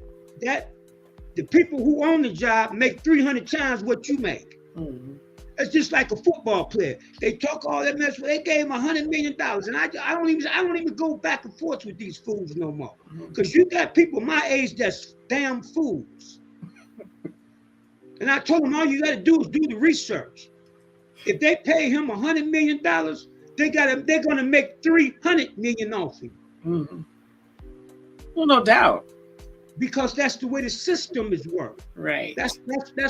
the people who own the job make 300 times what you make. Mm-hmm. It's just like a football player. They talk all that mess. They gave him $100 million, and I don't even go back and forth with these fools no more. Because you got people my age that's damn fools. And I told them all you got to do is do the research. If they pay him $100 million, they're gonna make $300 million off him. Mm-hmm. Well, no doubt. Because that's the way the system is worked. Right. That's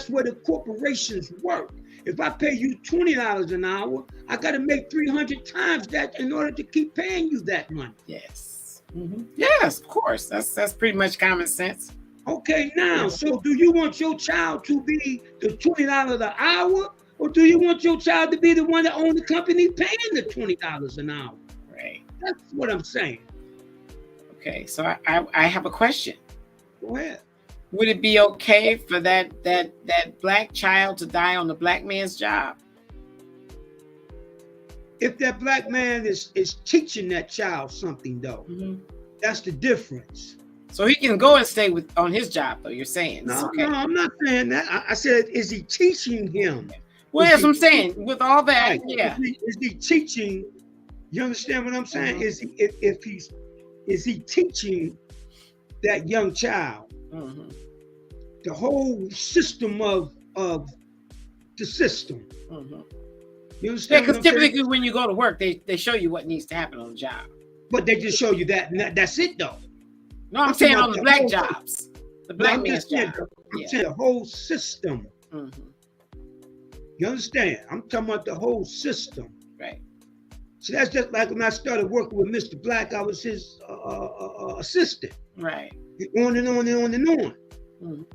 where the corporations work. If I pay you $20 an hour, I got to make 300 times that in order to keep paying you that money. Yes. Mm-hmm. Yes, of course. That's pretty much common sense. Okay, now, so do you want your child to be the $20 an hour, or do you want your child to be the one that owns the company paying the $20 an hour? Right. That's what I'm saying. Okay, so I have a question. Go ahead. Would it be okay for that black child to die on the black man's job? If that black man is teaching that child something, though, that's the difference. So he can go and stay on his job, though. You're saying? No, Okay. no, I'm not saying that. I said, is he teaching him? Well, that's what I'm saying. With all that, Right. yeah. Is he teaching? You understand what I'm saying? Mhm. Is he is he teaching that young child Mhm. the whole system of the system? Mhm. You Yeah, understand what because I'm saying? typically when you go to work, they show you what needs to happen on the job. But they just show you that, and that's it though. No, I'm I'm saying talking on the about black whole- jobs, the No, black I'm man's just saying, job. I'm Yeah. saying the whole system. Mhm. You understand? I'm talking about the whole system. Right. So that's just like when I started working with Mr. Black, I was his assistant. Right. On and on and on and on. Mhm.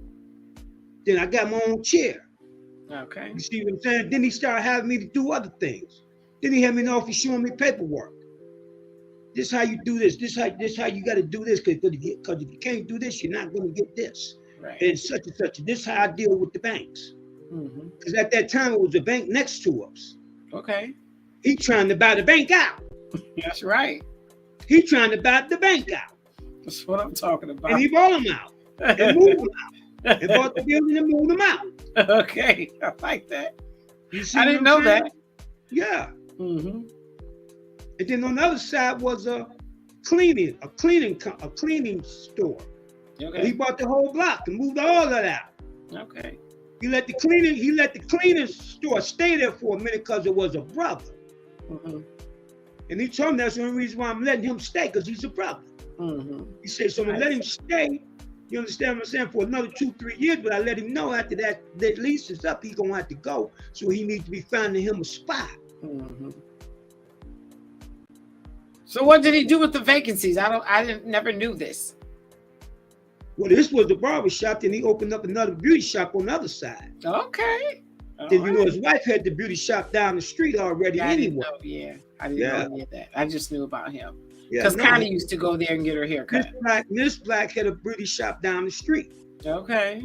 Then I got my own chair. Okay. You see what I'm saying? Then he started having me to do other things. Then he had me in the office showing me paperwork. This how you do this. This how you got to do this. Because if you can't do this, you're not going to get this. Right. And such and such. This how I deal with the banks. Mhm. Because at that time it was a bank next to us. Okay. He trying to buy the bank out. That's right. He trying to buy the bank out. That's what I'm talking about. And he bought them out. And moved them out. And bought the building and moved them out. Okay, I like that. You see I what didn't I'm know saying? that. Yeah. Mm-hmm. And then on the other side was a cleaning store. Okay. He bought the whole block and moved all of that out. Okay. He let the cleaning store stay there for a minute because it was a brother. Mm-hmm. And he told me that's the only reason why I'm letting him stay, because he's a brother. Mm-hmm. He said, so I'm gonna let him stay. You understand what I'm saying? For another 2-3 years, but I let him know after that lease is up, he's gonna have to go. So he needs to be finding him a spot. Mm-hmm. So what did he do with the vacancies? Never knew this. Well, this was the barber shop, then he opened up another beauty shop on the other side. Okay. Then you know his wife had the beauty shop down the street already anyway. I didn't know any of that. I just knew about him. Yeah, Because Connie used to go there and get her hair cut. Miss Black had a beauty shop down the street. Okay.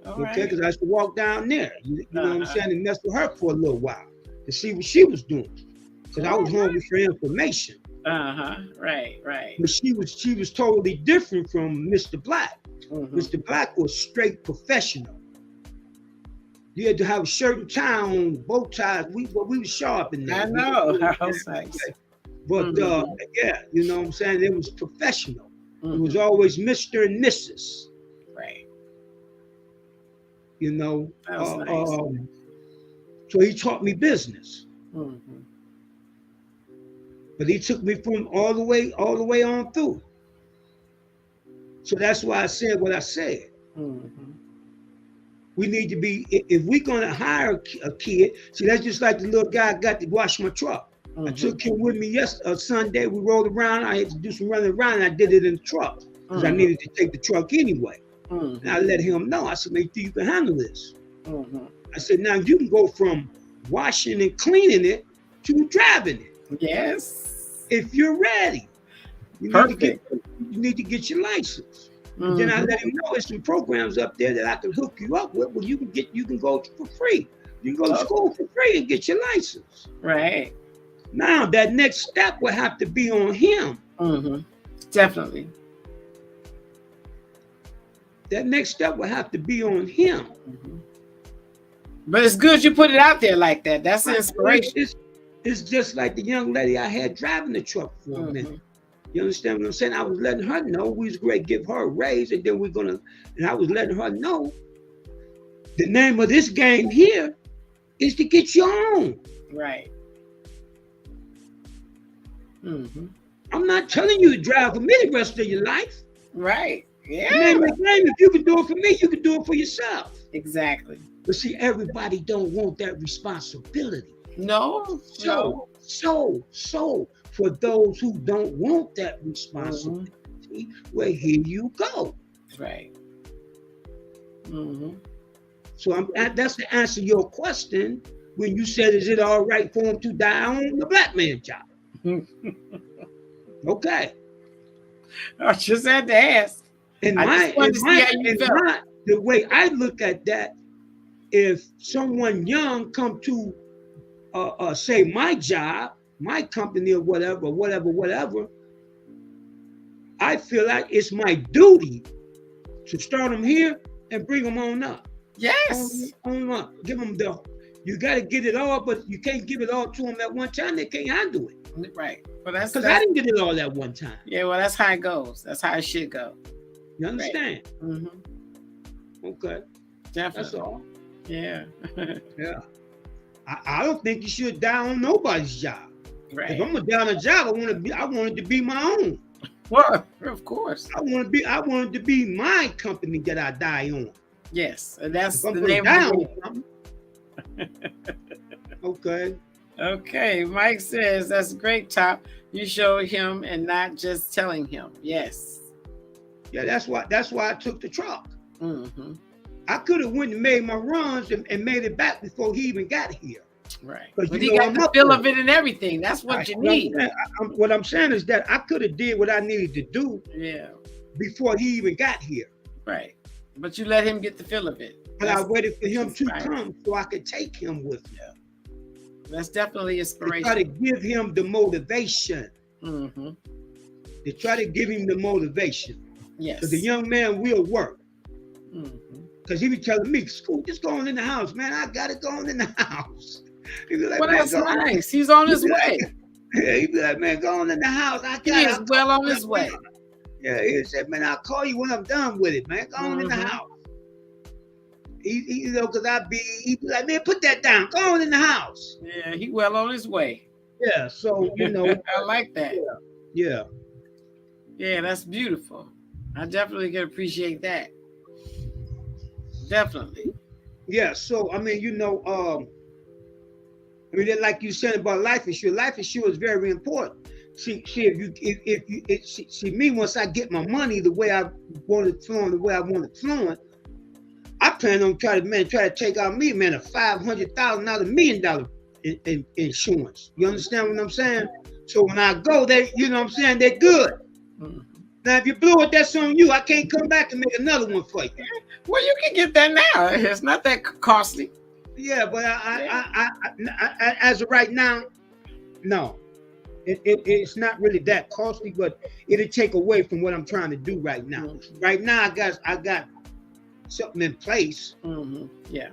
All right. Because I used to walk down there. You know what I'm saying? And mess with her for a little while to see what she was doing. Because I was hungry for information. Right. But she was totally different from Mr. Black. Mm-hmm. Mr. Black was straight professional. You had to have a shirt and tie on, bow ties. We were sharp in that. I know. That was nice. But yeah, you know what I'm saying? It was professional. Mm-hmm. It was always Mr. and Mrs. Right. You know. That was nice. So he taught me business. Mm-hmm. But he took me from all the way on through. So that's why I said what I said. Mm-hmm. We need to be, if we're gonna hire a kid, see, that's just like the little guy I got to wash my truck. Mm-hmm. I took him with me Sunday. We rolled around. I had to do some running around, and I did it in the truck because I needed to take the truck anyway. Mm-hmm. And I let him know. I said, make sure you can handle this. Mm-hmm. I said, now you can go from washing and cleaning it to driving it. Yes. If you're ready. You need to get your license. Mm-hmm. Then I let him know there's some programs up there that I can hook you up with where you can go for free. You can go to school for free and get your license. Right. Now that next step will have to be on him. Mm-hmm. Definitely. That next step will have to be on him. Mm-hmm. But it's good you put it out there like that. That's the inspiration. It's just like the young lady I had driving the truck for a minute. You understand what I'm saying? I was letting her know we was going to give her a raise, and then and I was letting her know the name of this game here is to get your own. Right. Mm-hmm. I'm not telling you to drive for me the rest of your life. Right. Yeah. The name of the game, if you can do it for me, you can do it for yourself. Exactly. But see, everybody don't want that responsibility. No. So for those who don't want that responsibility, well, here you go. Right. Mm-hmm. So that's to answer your question when you said, is it all right for him to die on the black man job? Okay. I just had to ask. The way I look at that, if someone young come to say my job, my company or whatever, I feel like it's my duty to start them here and bring them on up. Yes. On up. Give them you got to get it all, but you can't give it all to them at one time. They can't handle it. Right. Well, that's because I didn't get it all at one time. Yeah, well, that's how it goes. That's how it should go. You understand? Right. Mm-hmm. Okay. Definitely. That's all. Yeah. Yeah. I don't think you should die on nobody's job. Right. If I'm gonna die on a job, I want it to be my own. Well, of course. I want it to be my company that I die on. Yes, and that's the name of the Okay. Okay, Mike says that's great, Top. You showed him and not just telling him. Yes. Yeah, that's why I took the truck. Mm-hmm. I could have went and made my runs and made it back before he even got here. Right. But he got the feel of it and everything. That's what you need. What I'm saying is that I could have did what I needed to do. Yeah. Before he even got here. Right. But you let him get the feel of it. And I waited for him to come so I could take him with me. Yeah. That's definitely inspiration. To try to give him the motivation. Mm-hmm. To try to give him the motivation. Yes. Because the young man will work. Mm-hmm. Because he be telling me, "School, just go on in the house, man. I got it going in the house." He be like, well, that's nice. He's on his way. Yeah, he be like, "Man, go on in the house. He is well on his way." Yeah, he said, "Man, I'll call you when I'm done with it, man. Go on in the house." He you know, because he be like, "Man, put that down. Go on in the house." Yeah, he well on his way. Yeah, so you know, I like that. Yeah. Yeah, that's beautiful. I definitely can appreciate that. Definitely. Yeah, so I mean, you know, I mean, like you said about life insurance is very important. See, me, once I get my money the way I want it flowing, I plan on try to take out me, man, a $500,000, $1 million in insurance. You understand what I'm saying? So when I go, you know what I'm saying, they're good. Mm-hmm. Now, if you blew it, that's on you. I can't come back and make another one for you. Well, you can get that now. It's not that costly. Yeah, but I as of right now, no. It's not really that costly, but it'll take away from what I'm trying to do right now. Mm-hmm. Right now, I got something in place. Mm-hmm. Yeah.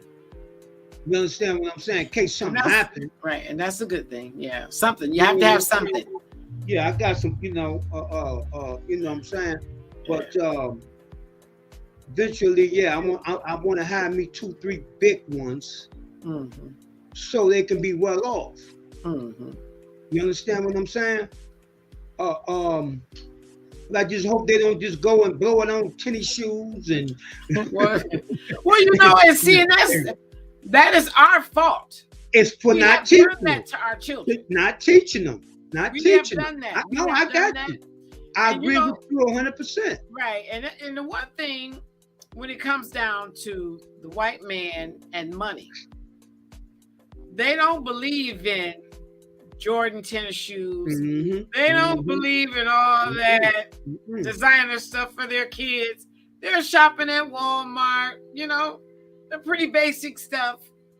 You understand what I'm saying? In case something happens. Right, and that's a good thing. Yeah, something. You have to have something. Yeah, I got some, you know what I'm saying? But eventually, yeah, I want to hire me 2-3 big ones, mm-hmm. so they can be well off. Mm-hmm. You understand what I'm saying? I just hope they don't just go and blow it on tennis shoes and. well, you know, and see, and that is our fault. It's for not teaching that to our children. Not teaching them. Not we teaching have done that. I got you. I agree with you 100%. Right, and the one thing when it comes down to the white man and money, they don't believe in Jordan tennis shoes. Mm-hmm. They don't mm-hmm. believe in all that mm-hmm. designer stuff for their kids. They're shopping at Walmart, you know, the pretty basic stuff.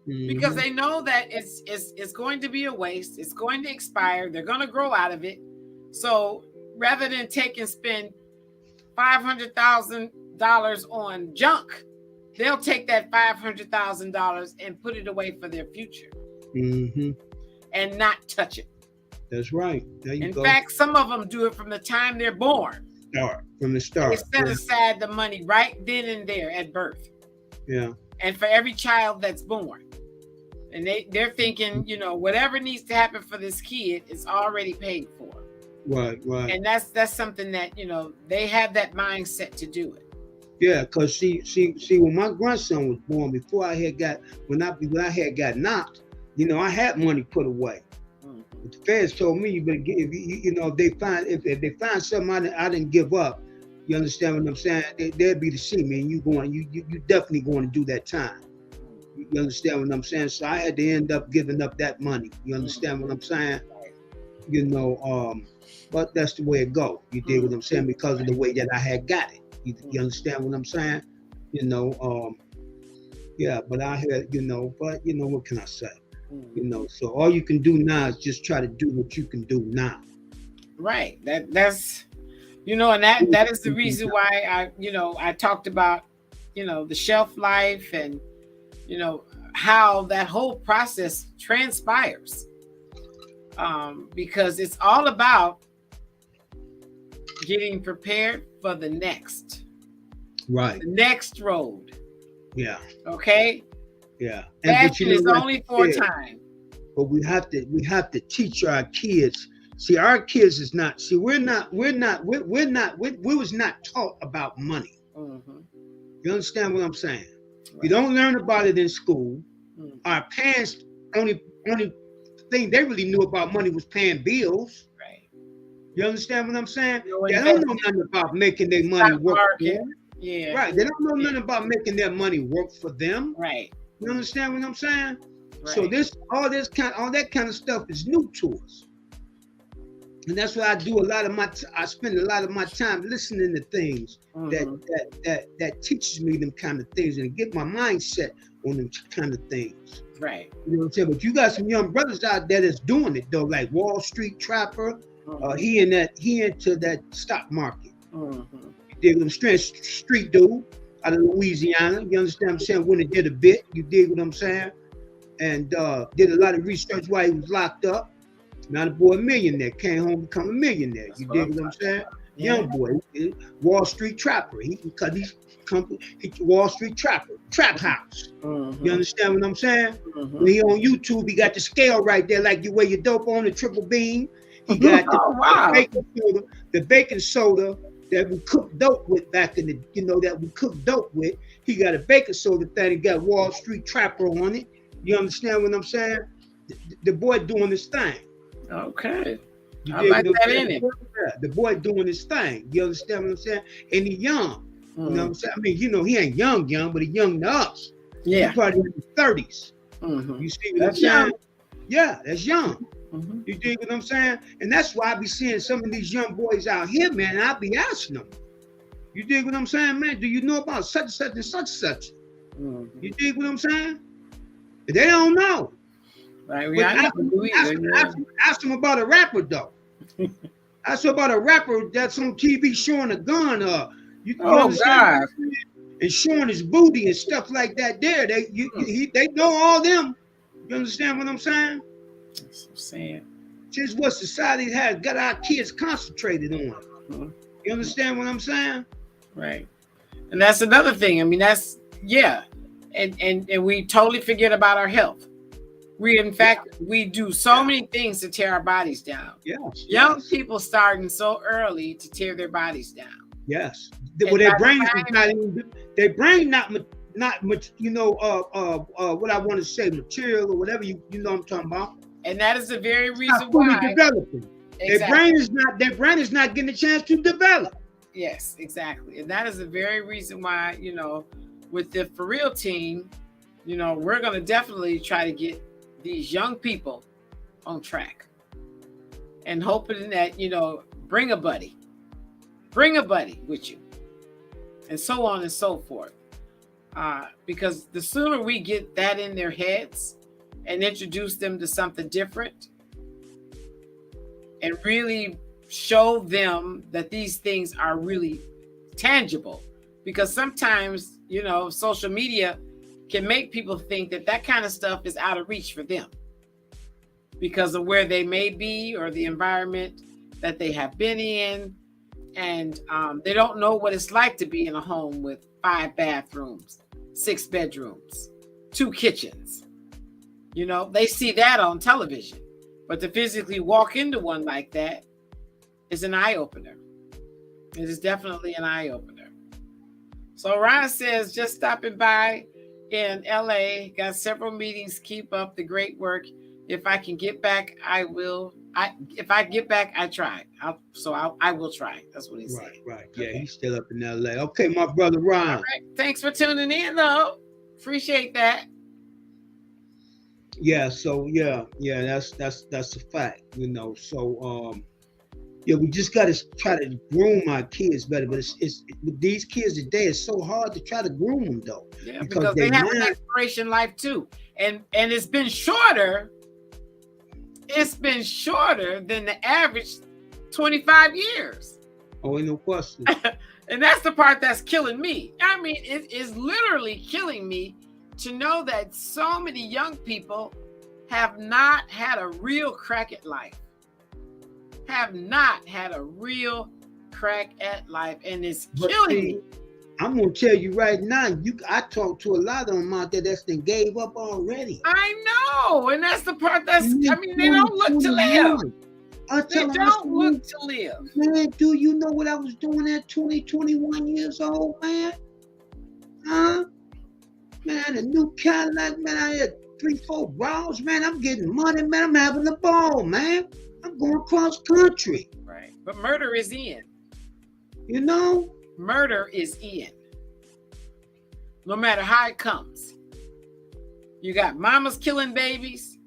Mm-hmm. Because they know that it's going to be a waste. It's going to expire. They're going to grow out of it. So rather than take and spend $500,000 on junk, they'll take that $500,000 and put it away for their future, mm-hmm. and not touch it. That's right. There you go. In fact, some of them do it from the time they're born. From the start. They set aside the money right then and there at birth. Yeah. And for every child that's born. And they're thinking, you know, whatever needs to happen for this kid is already paid for. Right. And that's something that, you know, they have that mindset to do it. Yeah, because see, when my grandson was born, before I had got, when I had got knocked, you know, I had money put away. Mm-hmm. But the feds told me, you better get, if they find something I didn't give up, you understand what I'm saying? They'd be to see me, and you definitely going to do that time. You understand what I'm saying? So I had to end up giving up that money. You understand what I'm saying? You know, but that's the way it go. You dig what I'm saying? Because of the way that I had got it. You understand what I'm saying? You know, yeah, but I had, you know, but you know, what can I say? You know, so all you can do now is just try to do what you can do now. Right. That's And that is the reason why I talked about, the shelf life and, how that whole process transpires. Because it's all about getting prepared for the next. Right. The next road. Yeah. Okay? Yeah. Fashion is only for a time. But we have to teach our kids. See, our kids is not. See, we was not taught about money. Mm-hmm. You understand what I'm saying? Right. We don't learn about it in school. Mm-hmm. Our parents only thing they really knew about money was paying bills. Right. You understand what I'm saying? They don't know nothing about making their money work for them. Yeah. Right. They don't know nothing about making their money work for them. Right. You understand what I'm saying? Right. So all that kind of stuff is new to us. And that's why I spend a lot of my time listening to things that teaches me them kind of things and get my mindset on them kind of things. Right. You know what I'm saying? But you got some young brothers out there that's doing it though, like Wall Street Trapper. He into that stock market. Mm-hmm. You dig what I'm saying? Street dude out of Louisiana. You understand what I'm saying? When it did a bit, you dig what I'm saying? And did a lot of research while he was locked up. Now the boy a millionaire, came home, become a millionaire. You dig what I'm saying? Yeah. Young boy, Wall Street Trapper. Wall Street Trapper, Trap House. Mm-hmm. You understand what I'm saying? Mm-hmm. When he on YouTube, he got the scale right there, like you weigh your dope on the triple beam. He got the baking soda that we cooked dope with back in the, He got a baking soda thing. He got Wall Street Trapper on it. You understand what I'm saying? The boy doing his thing. Okay. I like that in it. The boy doing his thing. You understand what I'm saying? And he young. Mm-hmm. You know what I'm saying? I mean, he ain't young, but he young to us. Yeah. He's probably in his 30s. Mm-hmm. You see what I'm saying? Yeah, that's young. Mm-hmm. You dig what I'm saying? And that's why I be seeing some of these young boys out here, man, and I be asking them. You dig what I'm saying, man? Do you know about such and such and such and such? Mm-hmm. You dig what I'm saying? They don't know. Right. Ask them about a rapper, though. Ask them about a rapper that's on TV showing a gun. God. And showing his booty and stuff like that. They know all them. You understand what I'm saying? That's what I'm saying. Just what society has got our kids concentrated on. Mm-hmm. You understand what I'm saying? Right. And that's another thing. I mean, and we totally forget about our health. We do so many things to tear our bodies down. Yes. Young people starting so early to tear their bodies down. Yes. Well, their brain not much, what I want to say, material or whatever you know what I'm talking about. And that is the very reason why developing. Exactly. Their brain is not getting a chance to develop. Yes, exactly. And that is the very reason why, with the For Real team, we're going to definitely try to get these young people on track and hoping that, bring a buddy with you and so on and so forth. Because the sooner we get that in their heads and introduce them to something different and really show them that these things are really tangible, because sometimes, social media can make people think that kind of stuff is out of reach for them because of where they may be or the environment that they have been in. And they don't know what it's like to be in a home with 5 bathrooms, 6 bedrooms, 2 kitchens. They see that on television, but to physically walk into one like that is an eye-opener. It is definitely an eye-opener. So Ron says, just stopping by in LA, got several meetings, keep up the great work. If I can get back, I will. If I get back, I try. I will try. That's what he said. Right. Yeah, okay. He's still up in LA. Okay, my brother Ron. All right. Thanks for tuning in, though. Appreciate that. Yeah. So that's a fact. So we just got to try to groom our kids better. But it's with these kids today, it's so hard to try to groom them though. Yeah, because they have an expiration life too, and it's been shorter. It's been shorter than the average 25 years. Oh, ain't no question. And that's the part that's killing me. I mean, it is literally killing me to know that so many young people have not had a real crack at life. Have not had a real crack at life, and it's killing me. I'm gonna tell you right now. I talked to a lot of them out there that's been gave up already. I know, and that's the part that's. I mean, they don't look to live. They don't look to live. Man, do you know what I was doing at 20, 21 years old, man? Huh? Man, I had a new Cadillac, man. I had 3, 4 bras, man. I'm getting money, man. I'm having a ball, man. I'm going cross country. Right. But murder is in. You know? Murder is in. No matter how it comes. You got mamas killing babies.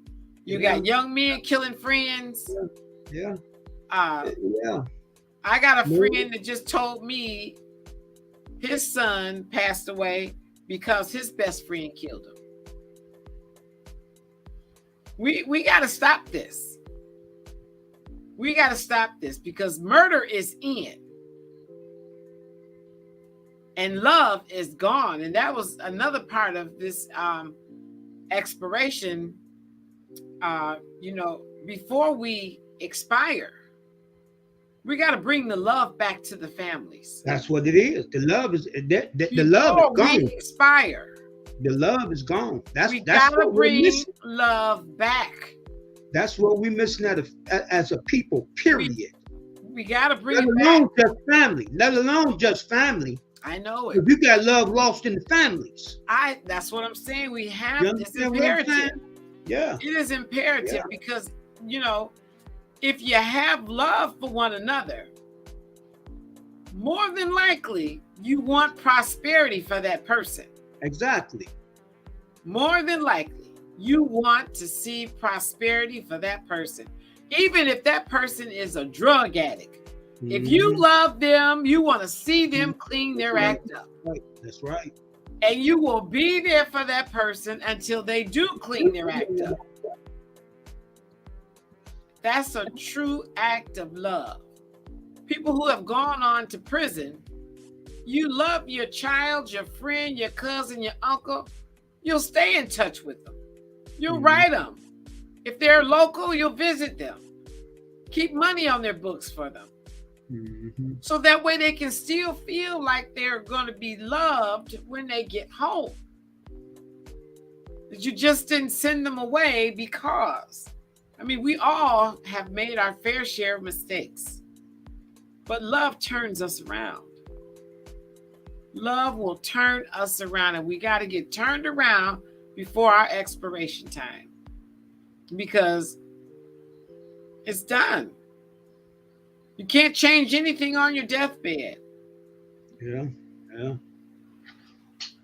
You got young men killing friends. Yeah. I got a friend that just told me his son passed away because his best friend killed him. We got to stop this. We got to stop this because murder is in. And love is gone. And that was another part of this expiration. Before we expire, we got to bring the love back to the families. That's what it is. The love is the love is gone. We expire. The love is gone. We gotta bring love back. That's what we're missing as a people. Period. We gotta bring it back. Let alone just family. Let alone just family. I know it. You got love lost in the families. That's what I'm saying. We have this imperative. Yeah. It is imperative because if you have love for one another, more than likely you want prosperity for that person. Exactly. More than likely, you want to see prosperity for that person. Even if that person is a drug addict. Mm-hmm. If you love them, you want to see them clean their act up. Right. That's right. And you will be there for that person until they do clean their act up. That's a true act of love. People who have gone on to prison, you love your child, your friend, your cousin, your uncle. You'll stay in touch with them. You'll write them. If they're local, you'll visit them. Keep money on their books for them. So that way they can still feel like they're going to be loved when they get home. That you just didn't send them away because, we all have made our fair share of mistakes. But love turns us around. Love will turn us around, and we got to get turned around before our expiration time because it's done. You can't change anything on your deathbed. Yeah.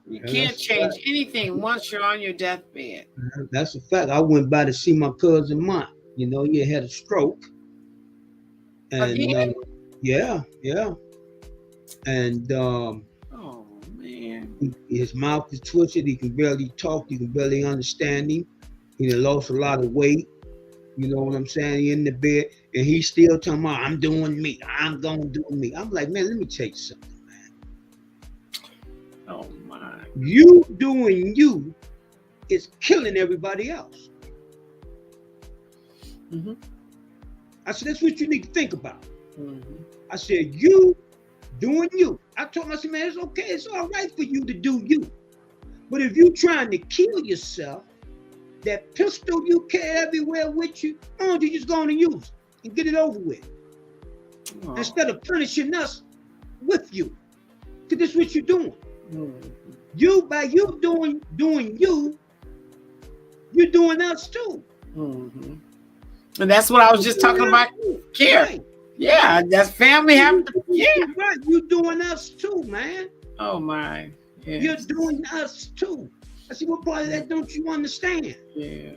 You can't change anything once you're on your deathbed. That's a fact. I went by to see my cousin Mont. He had a stroke. And again? Yeah. And oh man. His mouth is twisted. He can barely talk. You can barely understand him. He lost a lot of weight. You know what I'm saying? He in the bed and he's still talking about, I'm doing me. I'm gonna do me. I'm like, man, let me tell you something, man. Oh my. You doing you is killing everybody else. I said, that's what you need to think about. I said, you doing you. I told him, I said, man, it's okay. It's all right for you to do you. But if you trying to kill yourself, that pistol you carry everywhere with you, why don't you just go on and use it and get it over with? Instead of punishing us with you. Because that's what you're doing. You, by you doing you, you're doing us too. And that's what I was just talking about. Care. Right. Yeah, that's family having to care. Right. You're doing us too, man. Oh my. Yes. You're doing us too. I said, what part of that don't you understand? Yeah.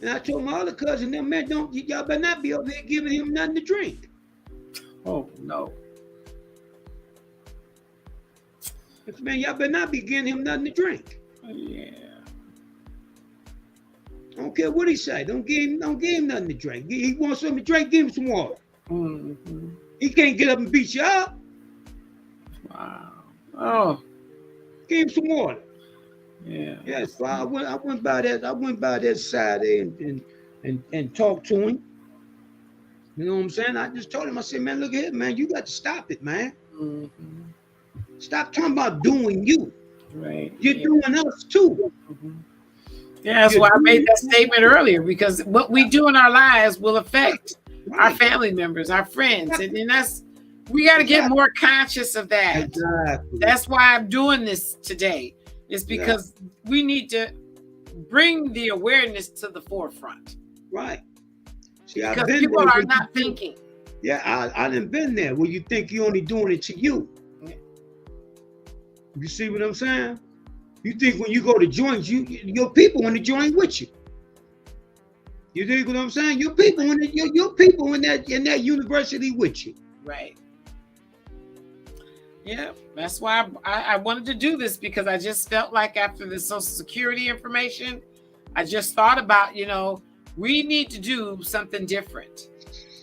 And I told my other cousin, man, y'all better not be over there giving him nothing to drink. Oh no. I said, man, y'all better not be giving him nothing to drink. Yeah. I don't care what he say. Don't give him nothing to drink. He wants something to drink, give him some water. Mm-hmm. He can't get up and beat you up. Wow. Oh. Give him some water. Yeah. Yeah, so I went by that Saturday and talked to him. You know what I'm saying? I just told him, I said, man, look here, man, you got to stop it, man. Mm-hmm. Stop talking about doing you. Right. You're doing us too. Mm-hmm. Yeah, that's why I made that statement earlier, because what we do in our lives will affect our family members, our friends, and that's, we got to get more conscious of that. Exactly. That's why I'm doing this today. It's because we need to bring the awareness to the forefront. Right. See, because people are not thinking. Yeah, I done been there where you think you're only doing it to you. Yeah. You see what I'm saying? You think when you go to joints, your people in the joint with you. You think what I'm saying? Your people your people in that university with you. Right. Yeah, that's why I wanted to do this, because I just felt like after the Social Security information, I just thought about, we need to do something different.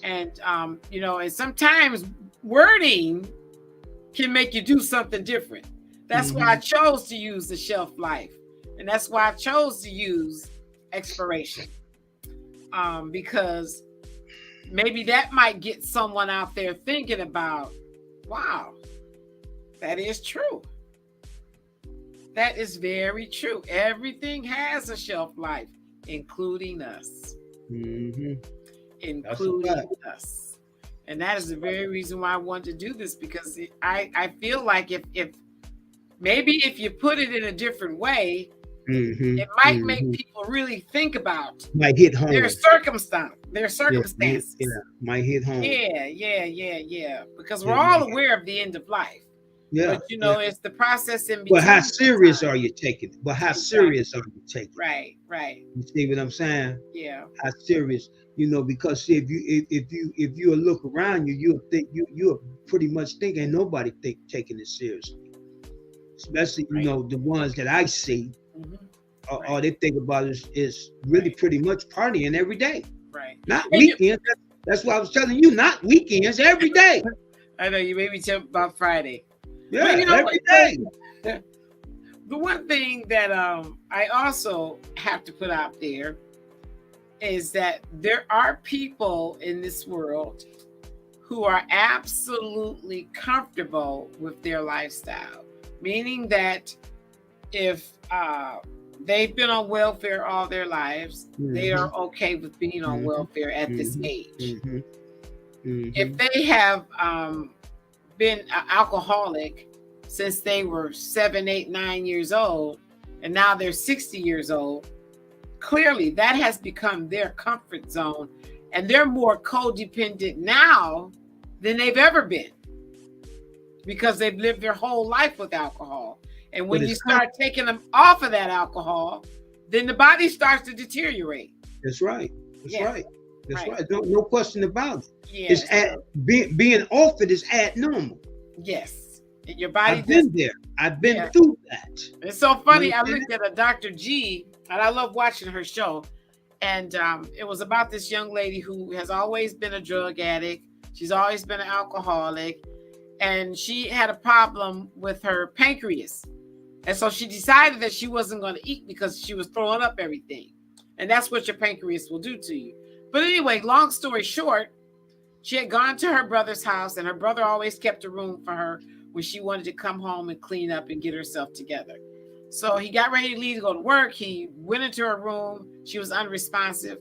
And, and sometimes wording can make you do something different. That's why I chose to use the shelf life. And that's why I chose to use expiration. Because maybe that might get someone out there thinking about, wow, that is true. That is very true. Everything has a shelf life, including us. Mm-hmm. Including us. And that is the very reason why I wanted to do this, because I feel like if you put it in a different way, it might make people really think about might hit home. Their circumstances. Yeah, might hit home. Yeah. Because we're all aware of the end of life. Yeah. But it's the process in between. But how serious are you taking it? But how serious are you taking it? Right. You see what I'm saying? Yeah. How serious? Because see, if you look around you, you'll think you're pretty much thinking nobody taking it seriously. Especially the ones that I see. All they think about is really pretty much partying every day. Right. Not weekends. That's why I was telling you, not weekends, every day. I know you made me tell about Friday. Yeah, every day. The one thing that I also have to put out there is that there are people in this world who are absolutely comfortable with their lifestyle, meaning that if they've been on welfare all their lives, they are okay with being on welfare at this age. If they have been an alcoholic since they were 7, 8, 9 years old, and now they're 60 years old, clearly that has become their comfort zone, and they're more codependent now than they've ever been, because they've lived their whole life with alcohol. And when you start taking them off of that alcohol, then the body starts to deteriorate. That's right. That's right. Right. No question about it. Yes. It's being off it is abnormal. Yes. Your body. I've been there. I've been through that. It's so funny. I looked at a Dr. G, and I love watching her show. And it was about this young lady who has always been a drug addict. She's always been an alcoholic. And she had a problem with her pancreas. And so she decided that she wasn't going to eat because she was throwing up everything. And that's what your pancreas will do to you. But anyway, long story short, she had gone to her brother's house, and her brother always kept a room for her when she wanted to come home and clean up and get herself together. So he got ready to leave to go to work. He went into her room. She was unresponsive.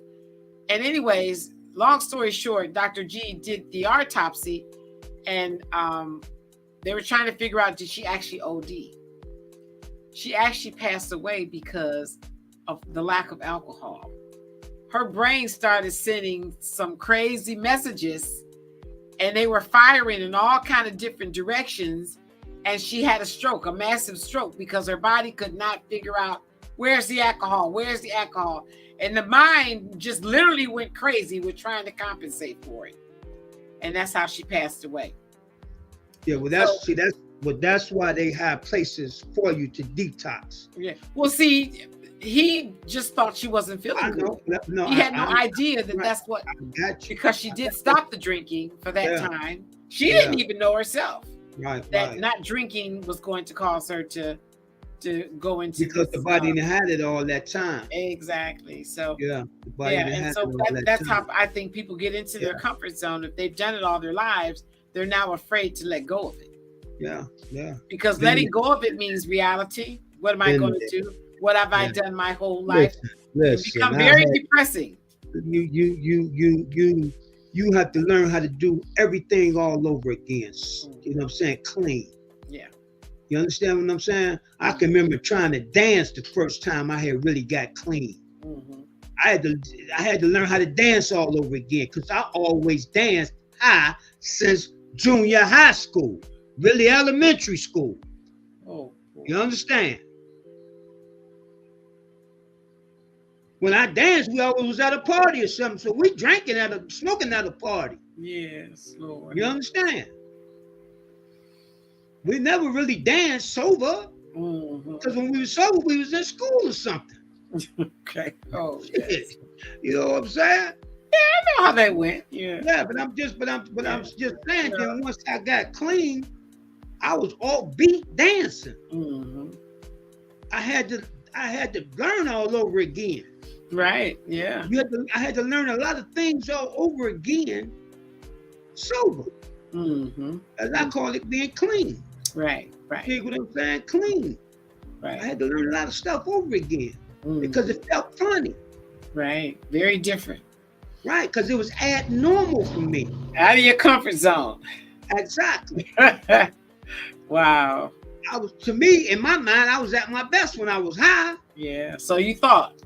And anyways, long story short, Dr. G did the autopsy, and they were trying to figure out, did she actually OD? She actually passed away because of the lack of alcohol. Her brain started sending some crazy messages, and they were firing in all kind of different directions. And she had a stroke, a massive stroke, because her body could not figure out, where's the alcohol? Where's the alcohol? And the mind just literally went crazy with trying to compensate for it. And that's how she passed away. Yeah, well, that's why they have places for you to detox. Yeah. Well, see, he just thought she wasn't feeling I good. know. No, He had no idea that right. that's what, I got you. because she did stop the drinking for that Yeah. time. She Yeah. didn't even know herself Right. that Right. not drinking was going to cause her to go into Because this, the body didn't had it all that time. exactly. So Yeah. The body yeah, didn't and have so it all that that's time. how I think people get into their Yeah. comfort zone. If they've done it all their lives, they're now afraid to let go of it. Yeah. Yeah. Because Been letting go of it means reality. What am I Been going to there. do? What have I Yeah. done my whole life? It Listen. become I very had depressing. you have to learn how to do everything all over again. You know what I'm saying? Clean. Yeah. You understand what I'm saying? I can remember trying to dance the first time I had really got clean. Mm-hmm. I had to learn how to dance all over again because I always danced high since junior high school, really elementary school. Oh, boy. You understand? When I danced, we always was at a party or something, so we smoking at a party. Yes, Lord. You understand? We never really danced sober because when we were sober, we was in school or something. Okay. Oh, yes. You know what I'm saying? I know how that went. Yeah. Yeah, but I'm just saying. Then once I got clean, I was all beat dancing. Mm-hmm. I had to learn all over again. Right. Yeah. I had to learn a lot of things all over again, sober. Mm-hmm. As I call it, being clean. Right. Right. See what I'm saying? Clean. Right. I had to learn a lot of stuff over again because it felt funny. Right. Very different. Right, because it was abnormal for me. Out of your comfort zone. Exactly. Wow. To me, in my mind, I was at my best when I was high. Yeah. So you thought.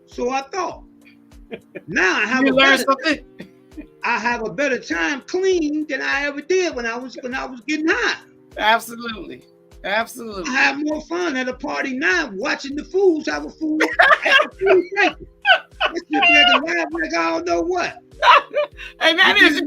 So I thought. Now I have something. I have a better time clean than I ever did when I was getting high. Absolutely. Absolutely. I have more fun at a party now watching the fools have a fool at the food table. It's just like I don't know what. And that is the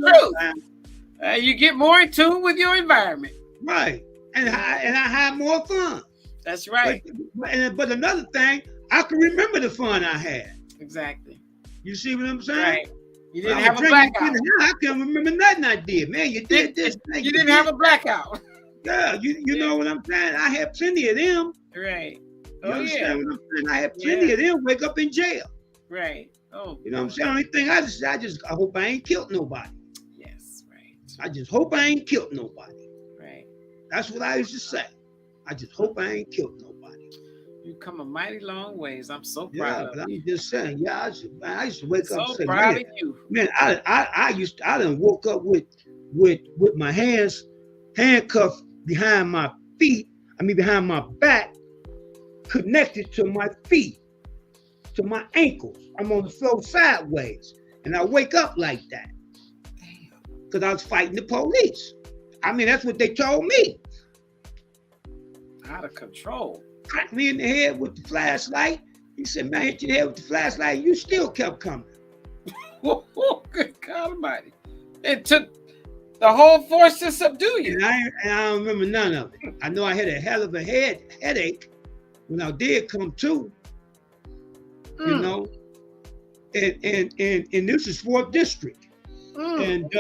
truth. You get more in tune with your environment. Right. And I have more fun. That's right. But another thing, I can remember the fun I had. Exactly. You see what I'm saying? Right. You didn't have a blackout. I can't remember nothing I did. Man, you did this. You didn't have a blackout. Yeah, you know what I'm saying? I had plenty of them. Right. You understand what I'm saying? I had plenty of them wake up in jail. Right. Oh. You know what I'm saying? The only thing I hope I ain't killed nobody. Yes, right. I just hope I ain't killed nobody. Right. That's what I used to say. I just hope I ain't killed nobody. You've come a mighty long ways. I'm so proud of you. I'm just saying, I used to wake up and say, proud of you. Man, I done woke up with my hands handcuffed behind my feet, behind my back, connected to my feet, to my ankles. I'm on the floor sideways. And I wake up like that. Damn. Because I was fighting the police. That's what they told me. Out of control. Cracked me in the head with the flashlight. He said, man, I hit your head with the flashlight. You still kept coming. Good God Almighty. It took the whole force to subdue you. And I don't remember none of it. I know I had a hell of a headache when I did come to. You know. And this is 4th District. And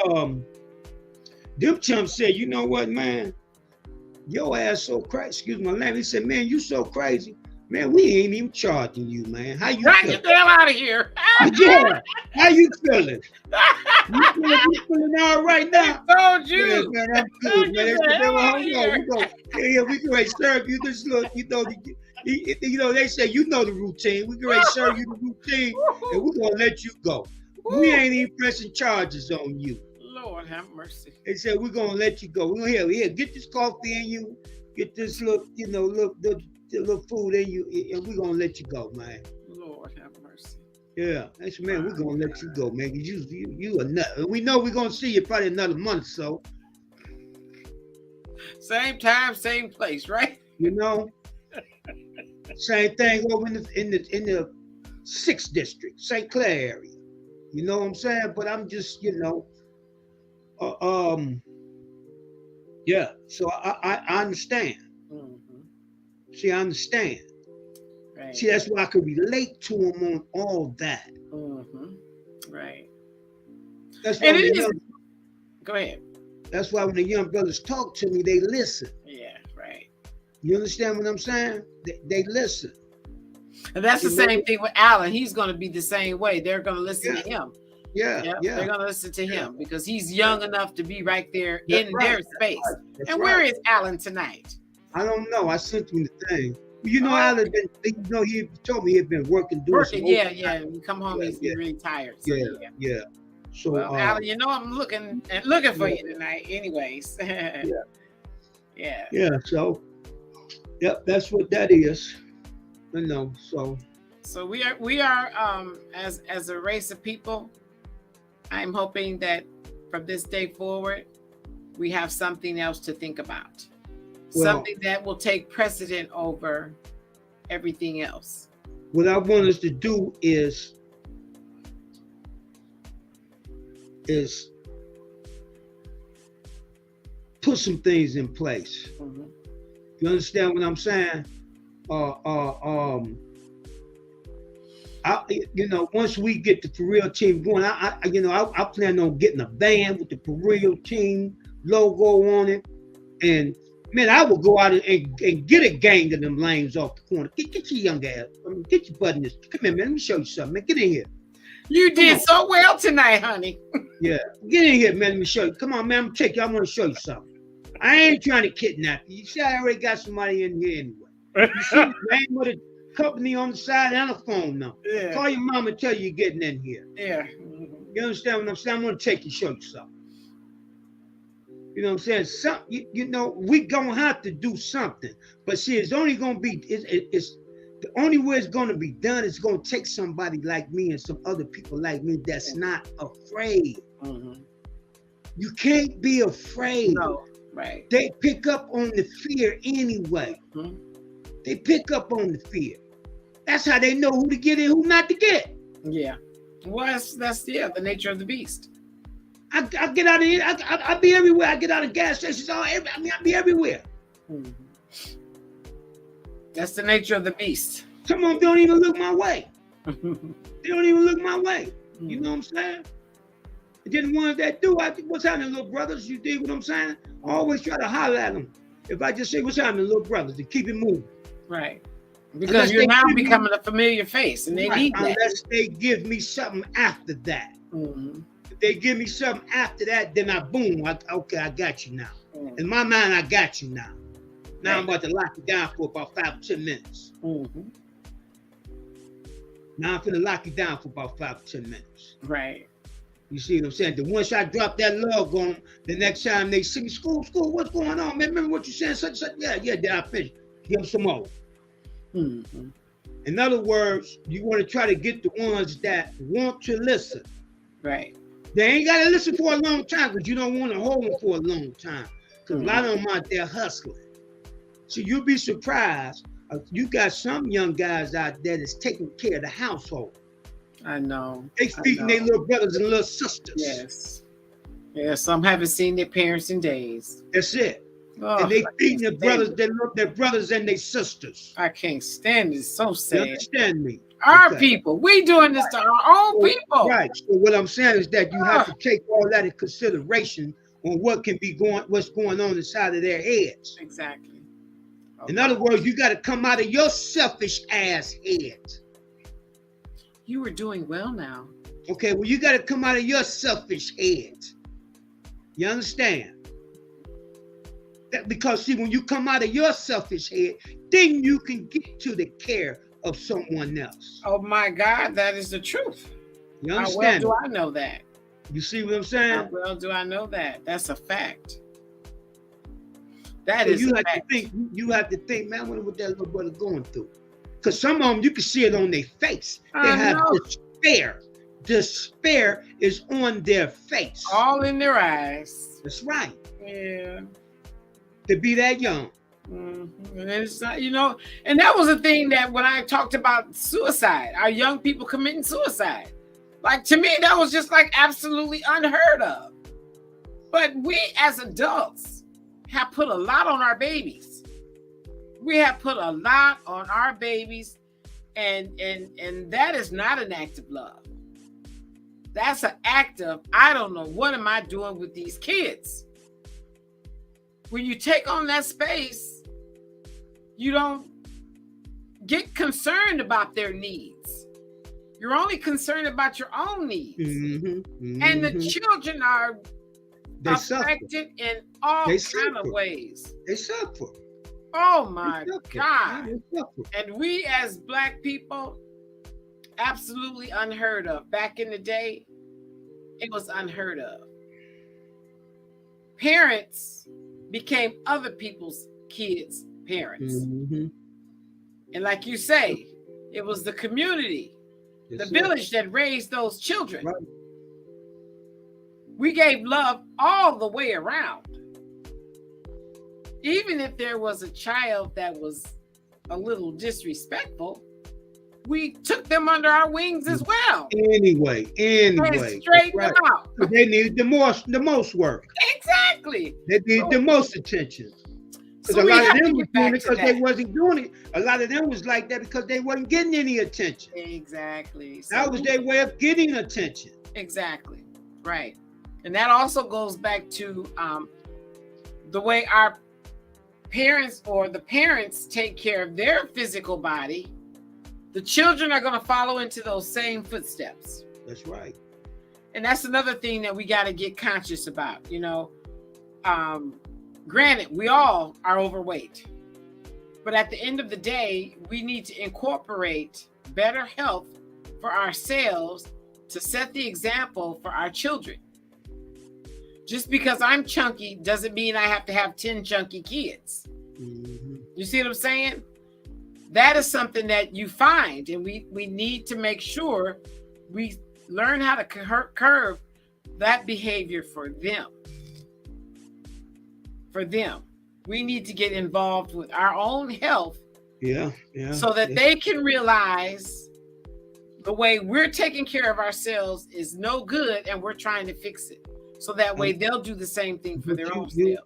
them chumps said, you know what, man? Your ass so crazy. Excuse my language. He said, man, you so crazy. Man, we ain't even charging you, man. How you feeling? Get the hell out of here. Yeah. How you feeling? You feeling all right now? I told you. Yeah, man, I'm good, man. We can ready to serve you this look. They say you know the routine. We can ready to serve you the routine, and we're gonna let you go. We ain't even pressing charges on you. Lord have mercy. They said we're gonna let you go. Here, get this coffee in you, get this little food in you, and we're gonna let you go, man. Lord have mercy. Yeah, that's man. We're gonna let you go, man. You a nut. We know we're gonna see you probably another month or so. Same time, same place, right? You know. Same thing over in the 6th District, St. Clair area. You know what I'm saying? But I'm just, yeah. So I understand. Mm-hmm. See, I understand. Right. See, that's why I could relate to him on all that. Right. That's why And when it the is. young, Go ahead. that's why when the young brothers talk to me, they listen. Yeah. Right. You understand what I'm saying? They listen. And that's You the know? same thing with Alan. He's going to be the same way. They're going to listen to him. Yeah. They're going to listen to him because he's young enough to be right there in their space. That's and where is Alan tonight? I don't know. I sent him the thing. You know, Alan, he told me he had been working. Yeah. When you come home, he's really tired. So, yeah. So, well, Alan, you know, I'm looking for you tonight anyways. Yeah. So, yep, that's what that is. You know, So we are as a race of people, I'm hoping that from this day forward, we have something else to think about. Something that will take precedent over everything else. What I want us to do is put some things in place. You understand what I'm saying? Once we get the For Real team going, I plan on getting a band with the For Real team logo on it, and man, I will go out and get a gang of them lames off the corner. Get your young ass. Get your butt in this. Come here, man. Let me show you something, man. Get in here. You did so well tonight, honey. Yeah. Get in here, man. Let me show you. Come on, man. I'm gonna take you. I want to show you something. I ain't trying to kidnap you. You see, I already got somebody in here anyway. You see the name of the company on the side and a phone number. Yeah. Call your mom and tell you you're getting in here. Yeah. You understand what I'm saying? I'm gonna take you, show you something. You know what I'm saying? We gonna have to do something. But see, it's only gonna be it's the only way it's gonna be done is gonna take somebody like me and some other people like me that's not afraid. You can't be afraid. No, right. They pick up on the fear anyway. They pick up on the fear. That's how they know who to get and who not to get. Yeah. Well, that's the nature of the beast. I get out of here. I be everywhere. I get out of gas stations. I be everywhere. That's the nature of the beast. Some of them don't even look my way. They don't even look my way. You know what I'm saying? And then the ones that do, what's happening, little brothers? You dig what I'm saying? I always try to holler at them. If I just say, what's happening, little brothers, to keep it moving. Right. Because you're now becoming a familiar face, and they need that. Unless they give me something after that. If they give me something after that, then I got you now. In my mind, I got you now. Now I'm about to lock you down for about 5 or 10 minutes. Now I'm finna lock you down for about 5 or 10 minutes. Right. You see what I'm saying? The once I drop that love on, the next time they see me, school, what's going on? Man, remember what you saying? Such. Yeah, then I finish. Give them some more. In other words, you want to try to get the ones that want to listen. Right. They ain't got to listen for a long time because you don't want to hold them for a long time. Because a lot of them out there hustling. So you'll be surprised. You got some young guys out there that's taking care of the household. I know. They feeding their little brothers and little sisters. Yes. Yeah, some haven't seen their parents in days. That's it. And they feeding their brothers, their brothers and their sisters. I can't stand it. It's so sad. You understand me? Our people. We doing this to our own people. Right. So what I'm saying is that you have to take all that in consideration on what's going on inside of their heads. Exactly. In other words, you got to come out of your selfish ass head. You were doing well now. Okay, well, you got to come out of your selfish head. You understand? Because see, when you come out of your selfish head, then you can get to the care of someone else. Oh my God, that is the truth. You understand? How well do I know that? You see what I'm saying? How well do I know that? That's a fact. That is you a have fact. to think. You have to think, man. I wonder what that little brother going through. Because some of them, you can see it on their face. They have despair. Despair is on their face. All in their eyes. That's right. Yeah. To be that young. Mm-hmm. And it's not, and that was the thing that when I talked about suicide, our young people committing suicide. Like, to me, that was just like absolutely unheard of. But we as adults have put a lot on our babies. We have put a lot on our babies And that is not an act of love. That's an act of, I don't know, what am I doing with these kids? When you take on that space, you don't get concerned about their needs. You're only concerned about your own needs. And the children are affected in all kind of ways. They suffer. Oh my God. And we as Black people, absolutely unheard of. Back in the day, it was unheard of. Parents became other people's kids' parents. And like you say, it was the community, the village that raised those children. Right. We gave love all the way around. Even if there was a child that was a little disrespectful, we took them under our wings as well. Anyway. Straighten them out. They needed the most work. Exactly. They needed the most attention. Because a lot of them was doing it because they wasn't doing it. A lot of them was like that because they wasn't getting any attention. Exactly. That was their way of getting attention. Exactly. Right. And that also goes back to the way our parents or the parents take care of their physical body. The children are going to follow into those same footsteps. That's right. And that's another thing that we got to get conscious about. You know, granted, we all are overweight, but at the end of the day, we need to incorporate better health for ourselves to set the example for our children. Just because I'm chunky doesn't mean I have to have 10 chunky kids. You see what I'm saying? That is something that you find, and we need to make sure we learn how to curb that behavior for them. For them. We need to get involved with our own health. So that they can realize the way we're taking care of ourselves is no good and we're trying to fix it. So that way they'll do the same thing for their own selves.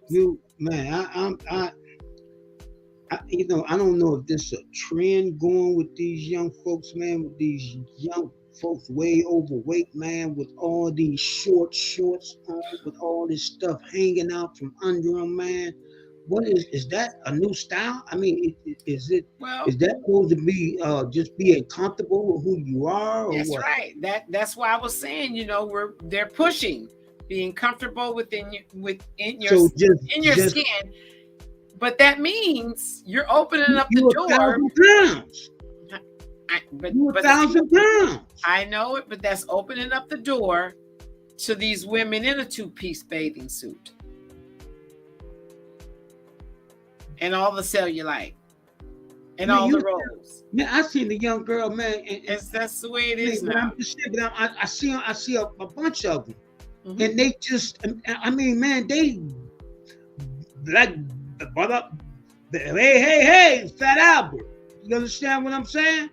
I don't know if this is a trend going with these young folks, man, with these young folks way overweight, man, with all these shorts on, with all this stuff hanging out from under them, man. What is that a new style? I mean, is that supposed to be just being comfortable with who you are? Or that's what? Right. That's why I was saying, you know, they're pushing being comfortable within your skin. But that means you're opening up the door. 1,000 pounds. I know it, but that's opening up the door to these women in a 2-piece bathing suit and all the cellulite and all the rolls. Man, I seen the young girl, man, and that's the way it is now. I see a bunch of them, and they just, I mean, man, they like, hey, Fat Albert. You understand what I'm saying?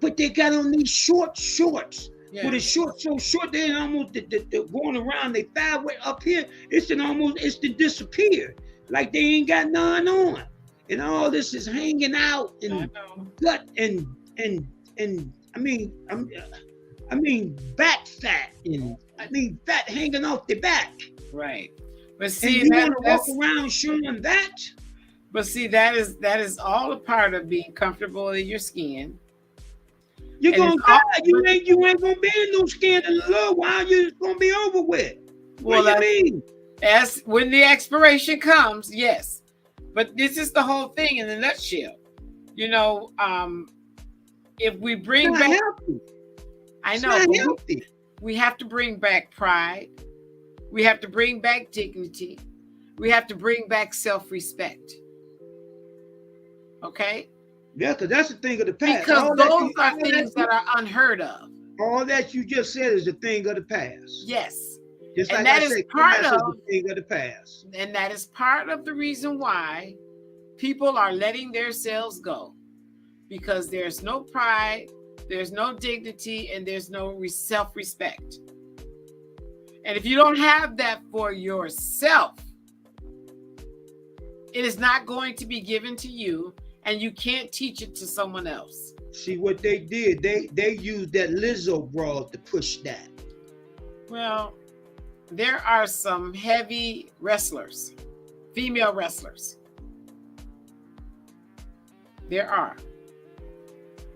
But they got on these shorts. With the shorts so short, they almost they're going around. They thigh way up here. It's to disappear. Like they ain't got none on, and all this is hanging out and gut and I mean back fat and fat hanging off the back. Right. But see, and you want to walk around showing that. But see, that is all a part of being comfortable in your skin. You're gonna die. You ain't gonna be in no skin in a little while. You're just gonna be over with. What do you mean? As when the expiration comes, yes. But this is the whole thing in a nutshell. You know, if we bring back, healthy. I know, we have to bring back pride. We have to bring back dignity. We have to bring back self-respect. Okay? Yeah, because that's the thing of the past. Because those are things that are unheard of. All that you just said is the thing of the past. Yes. Just and like that I say, is part of the thing of the past. And that is part of the reason why people are letting themselves go. Because there's no pride, there's no dignity, and there's no self-respect. And if you don't have that for yourself, it is not going to be given to you, and you can't teach it to someone else. See what they did? They used that Lizzo broad to push that. Well, there are some heavy wrestlers, female wrestlers. There are.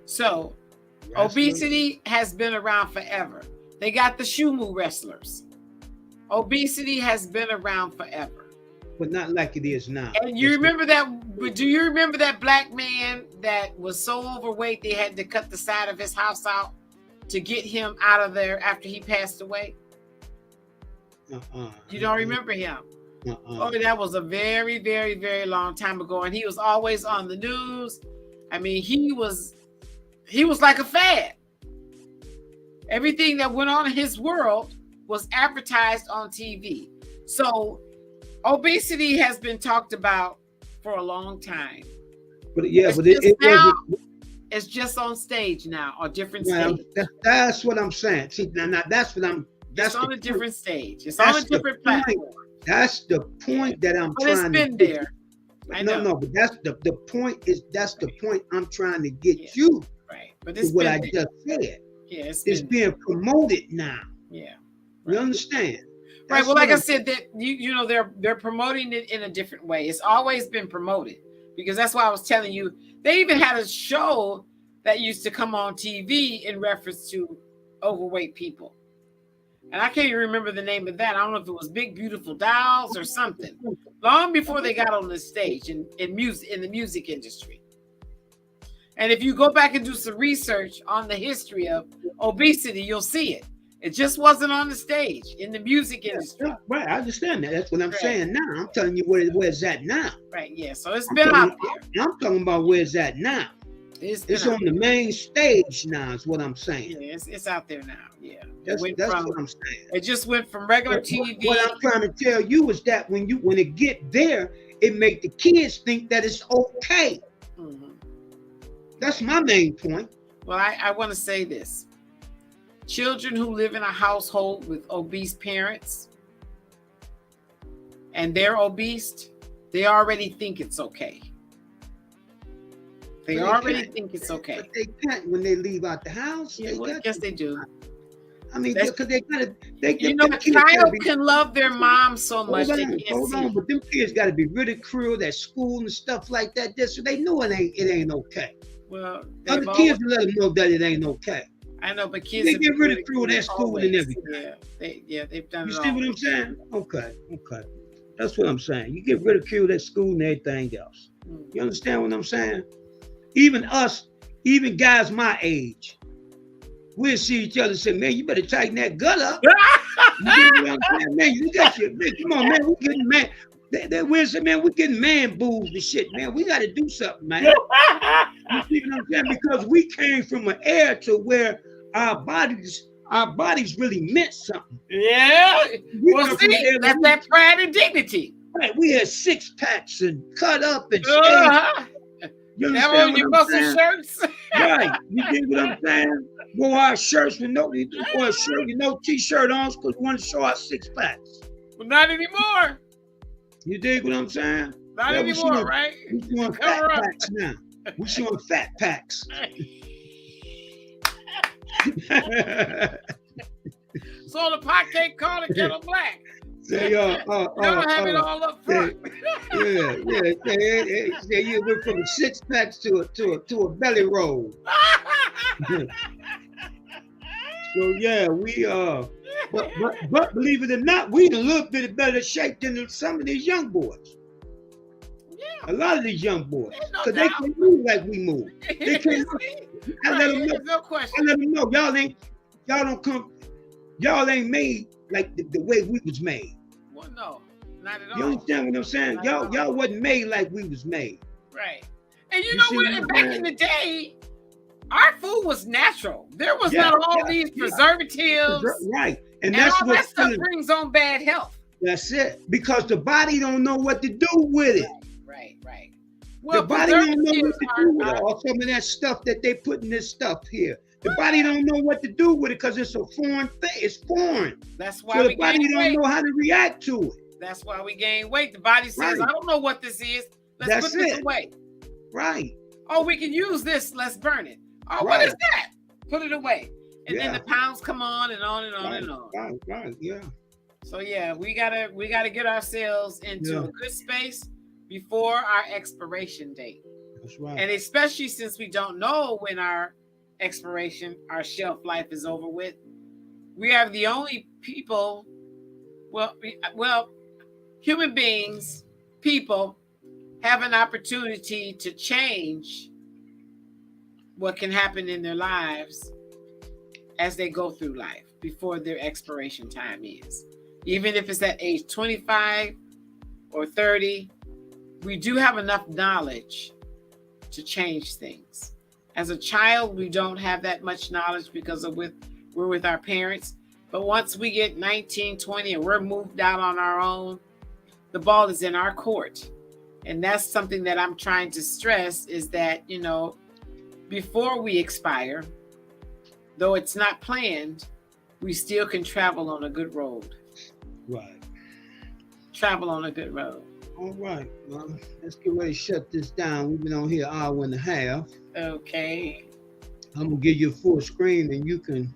So, obesity has been around forever. They got the Shumu wrestlers. Obesity has been around forever. But not like it is now. And you remember that? Do you remember that black man that was so overweight they had to cut the side of his house out to get him out of there after he passed away? You don't remember him? Oh, that was a very, very, very long time ago, and he was always on the news. I mean, he was like a fad. Everything that went on in his world was advertised on TV. So obesity has been talked about for a long time. But yeah, it's just on stage now, or different stage. That's what I'm saying. See, now that's what I'm. That's on a different stage. It's on a different platform. That's the point that I'm trying to. It's been there. I know. No, but that's the point is that's the point I'm trying to get you. Right, but it's what I just said. Yeah, it's being promoted now. Yeah, you understand? Right. Well, like I said, that you know they're promoting it in a different way. It's always been promoted because that's why I was telling you. They even had a show that used to come on TV in reference to overweight people. And I can't even remember the name of that. I don't know if it was Big Beautiful Dolls or something. Long before they got on the stage in the music industry. And if you go back and do some research on the history of obesity, you'll see it. It just wasn't on the stage in the music industry. Right, I understand that. That's what I'm saying now. I'm telling you where it's at now. Right, yeah. So it's been out there. I'm talking about where it's at now. It's on the main stage now, is what I'm saying. Yeah, it's out there now. Yeah. That's what I'm saying. It just went from regular TV. What I'm trying to tell you is that when it get there, it make the kids think that it's okay. Mm-hmm. That's my main point. Well, I want to say this. Children who live in a household with obese parents and they're obese, they already think it's okay. They already think it's okay. But they can't when they leave out the house. Yeah, yes, they do. I mean, because they gotta. A child can love their mom so much. Hold on, but them kids got to be ridiculed at school and stuff like that. So they know it ain't okay. Well, other kids let them know that it ain't okay. I know, but kids they get ridiculed at school and everything. They've done you it. You see what I'm saying? Okay. That's what I'm saying. You get ridiculed at school and everything else. You understand what I'm saying? Even us, even guys my age, we'll see each other and say, man, you better tighten that gut up. You know what I'm saying? Man, you got your, man, come on, man, we're getting man. We'll say, man, we're getting man boobs and shit, man. We got to do something, man. You see what I'm saying? Because we came from an era to where our bodies really meant something. Yeah. Well, see, that's that pride and dignity. Right. We had 6-packs and cut up and you understand your muscle shirts? Right. You dig what I'm saying? Wore our shirts with no t-shirt on because we wanted to show our 6-packs. Well, not anymore. You dig what I'm saying? Not anymore, right? We showing fat packs now. We showing fat packs. So the pot cake called a kettle black. Say, don't have it all up front. Yeah. You went from a 6-pack to a belly roll. So yeah, we but believe it or not, we in a little bit better shape than some of these young boys. Yeah. A lot of these young boys, because they can't move like we move. They can't. I let them know. No question. I let them know y'all ain't made like the way we was made. Well, no, not at all. You understand what I'm saying? Y'all wasn't made like we was made. Right. And you know what? Back in the day, our food was natural. There was not all these preservatives. Right. And that's all that stuff brings on bad health. That's it. Because the body don't know what to do with it. Right. Well, the body don't know what to do with all some of that stuff that they put in this stuff here. The body don't know what to do with it because it's a foreign thing. It's foreign. That's why the body don't know how to react to it. That's why we gain weight. The body says, I don't know what this is. Let's put this away. Right. Oh, we can use this. Let's burn it. Oh, what is that? Put it away. And then the pounds come on and on and on and on. Right, yeah. So yeah, we gotta get ourselves into a good space before our expiration date. That's right. And especially since we don't know when our shelf life is over with, we are the only people, well, human beings, people have an opportunity to change what can happen in their lives as they go through life before their expiration time is. Even if it's at age 25 or 30, we do have enough knowledge to change things. As a child, we don't have that much knowledge because we're with our parents. But once we get 19, 20, and we're moved out on our own, the ball is in our court. And that's something that I'm trying to stress is that, before we expire, though it's not planned, we still can travel on a good road. Right. Travel on a good road. All right. Well, let's get ready to shut this down. We've been on here an hour and a half. Okay. I'm going to give you a full screen and you can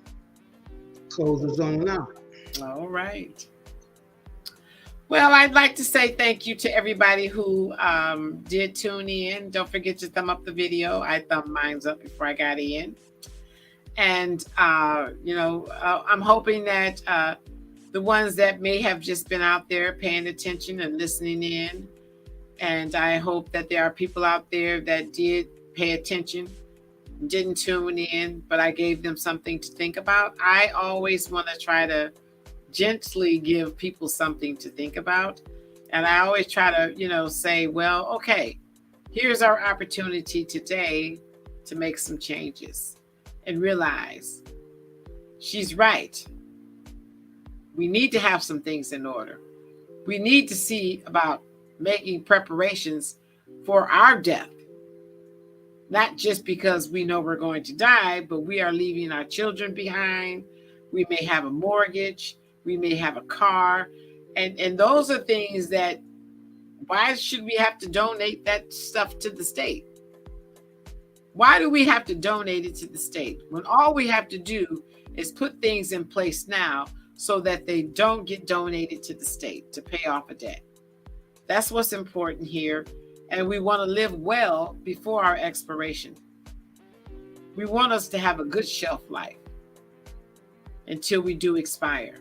close us on out. All right. Well, I'd like to say thank you to everybody who did tune in. Don't forget to thumb up the video. I thumbed mine up before I got in. And, I'm hoping that the ones that may have just been out there paying attention and listening in, and I hope that there are people out there that did pay attention, didn't tune in, but I gave them something to think about. I always want to try to gently give people something to think about. And I always try to, say, well, okay, here's our opportunity today to make some changes and realize she's right. We need to have some things in order. We need to see about making preparations for our death. Not just because we know we're going to die, but we are leaving our children behind. We may have a mortgage. We may have a car. And those are things that, why should we have to donate that stuff to the state? Why do we have to donate it to the state when all we have to do is put things in place now so that they don't get donated to the state to pay off a debt? That's what's important here. And we want to live well before our expiration. We want us to have a good shelf life until we do expire.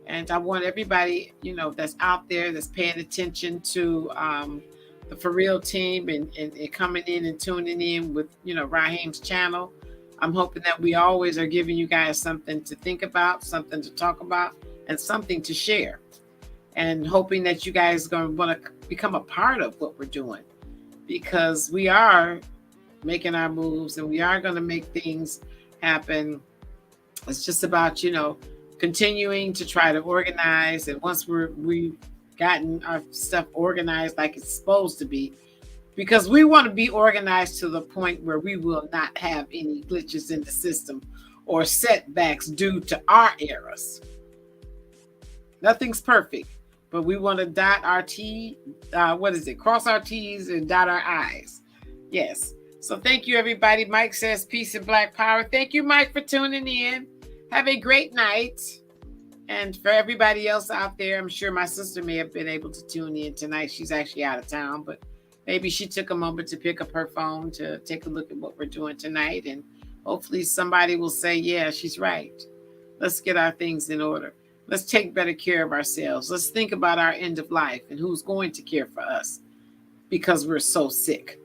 And I want everybody, that's out there that's paying attention to the For Real team and coming in and tuning in with, Raheem's channel. I'm hoping that we always are giving you guys something to think about, something to talk about, and something to share. And hoping that you guys are going to want to become a part of what we're doing, because we are making our moves and we are going to make things happen. It's just about, continuing to try to organize. And once we've gotten our stuff organized like it's supposed to be, because we want to be organized to the point where we will not have any glitches in the system or setbacks due to our errors. Nothing's perfect, but we want to dot our cross our T's and dot our I's. Yes. So thank you, everybody. Mike says peace and black power. Thank you, Mike, for tuning in. Have a great night. And for everybody else out there, I'm sure my sister may have been able to tune in tonight. She's actually out of town, but maybe she took a moment to pick up her phone to take a look at what we're doing tonight. And hopefully somebody will say, yeah, she's right. Let's get our things in order. Let's take better care of ourselves. Let's think about our end of life and who's going to care for us because we're so sick.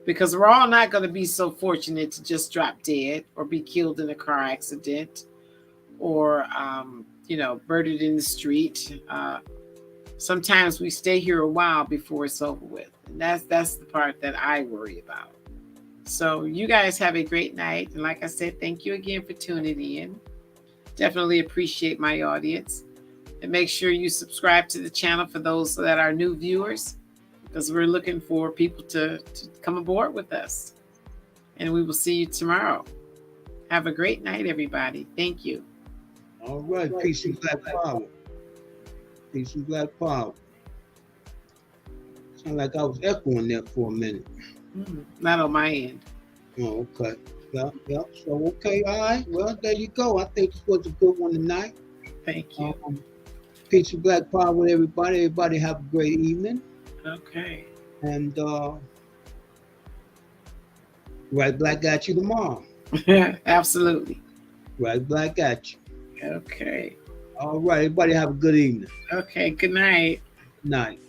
Because we're all not going to be so fortunate to just drop dead or be killed in a car accident or, murdered in the street. Sometimes we stay here a while before it's over with. And that's the part that I worry about. So you guys have a great night. And like I said, thank you again for tuning in. Definitely appreciate my audience. And make sure you subscribe to the channel for those that are new viewers, because we're looking for people to come aboard with us. And we will see you tomorrow. Have a great night, everybody. Thank you. All right. Peace and black power. Peace and black power. Sound like I was echoing that for a minute. Not on my end. Oh, okay. Yeah, yeah. So okay, all right. Well, there you go. I think this was a good one tonight. Thank you. Peace and black power with everybody. Everybody have a great evening. Okay. And right black at you tomorrow. Absolutely. Right black at you. Okay. All right, everybody have a good evening. Okay. Good night. Night.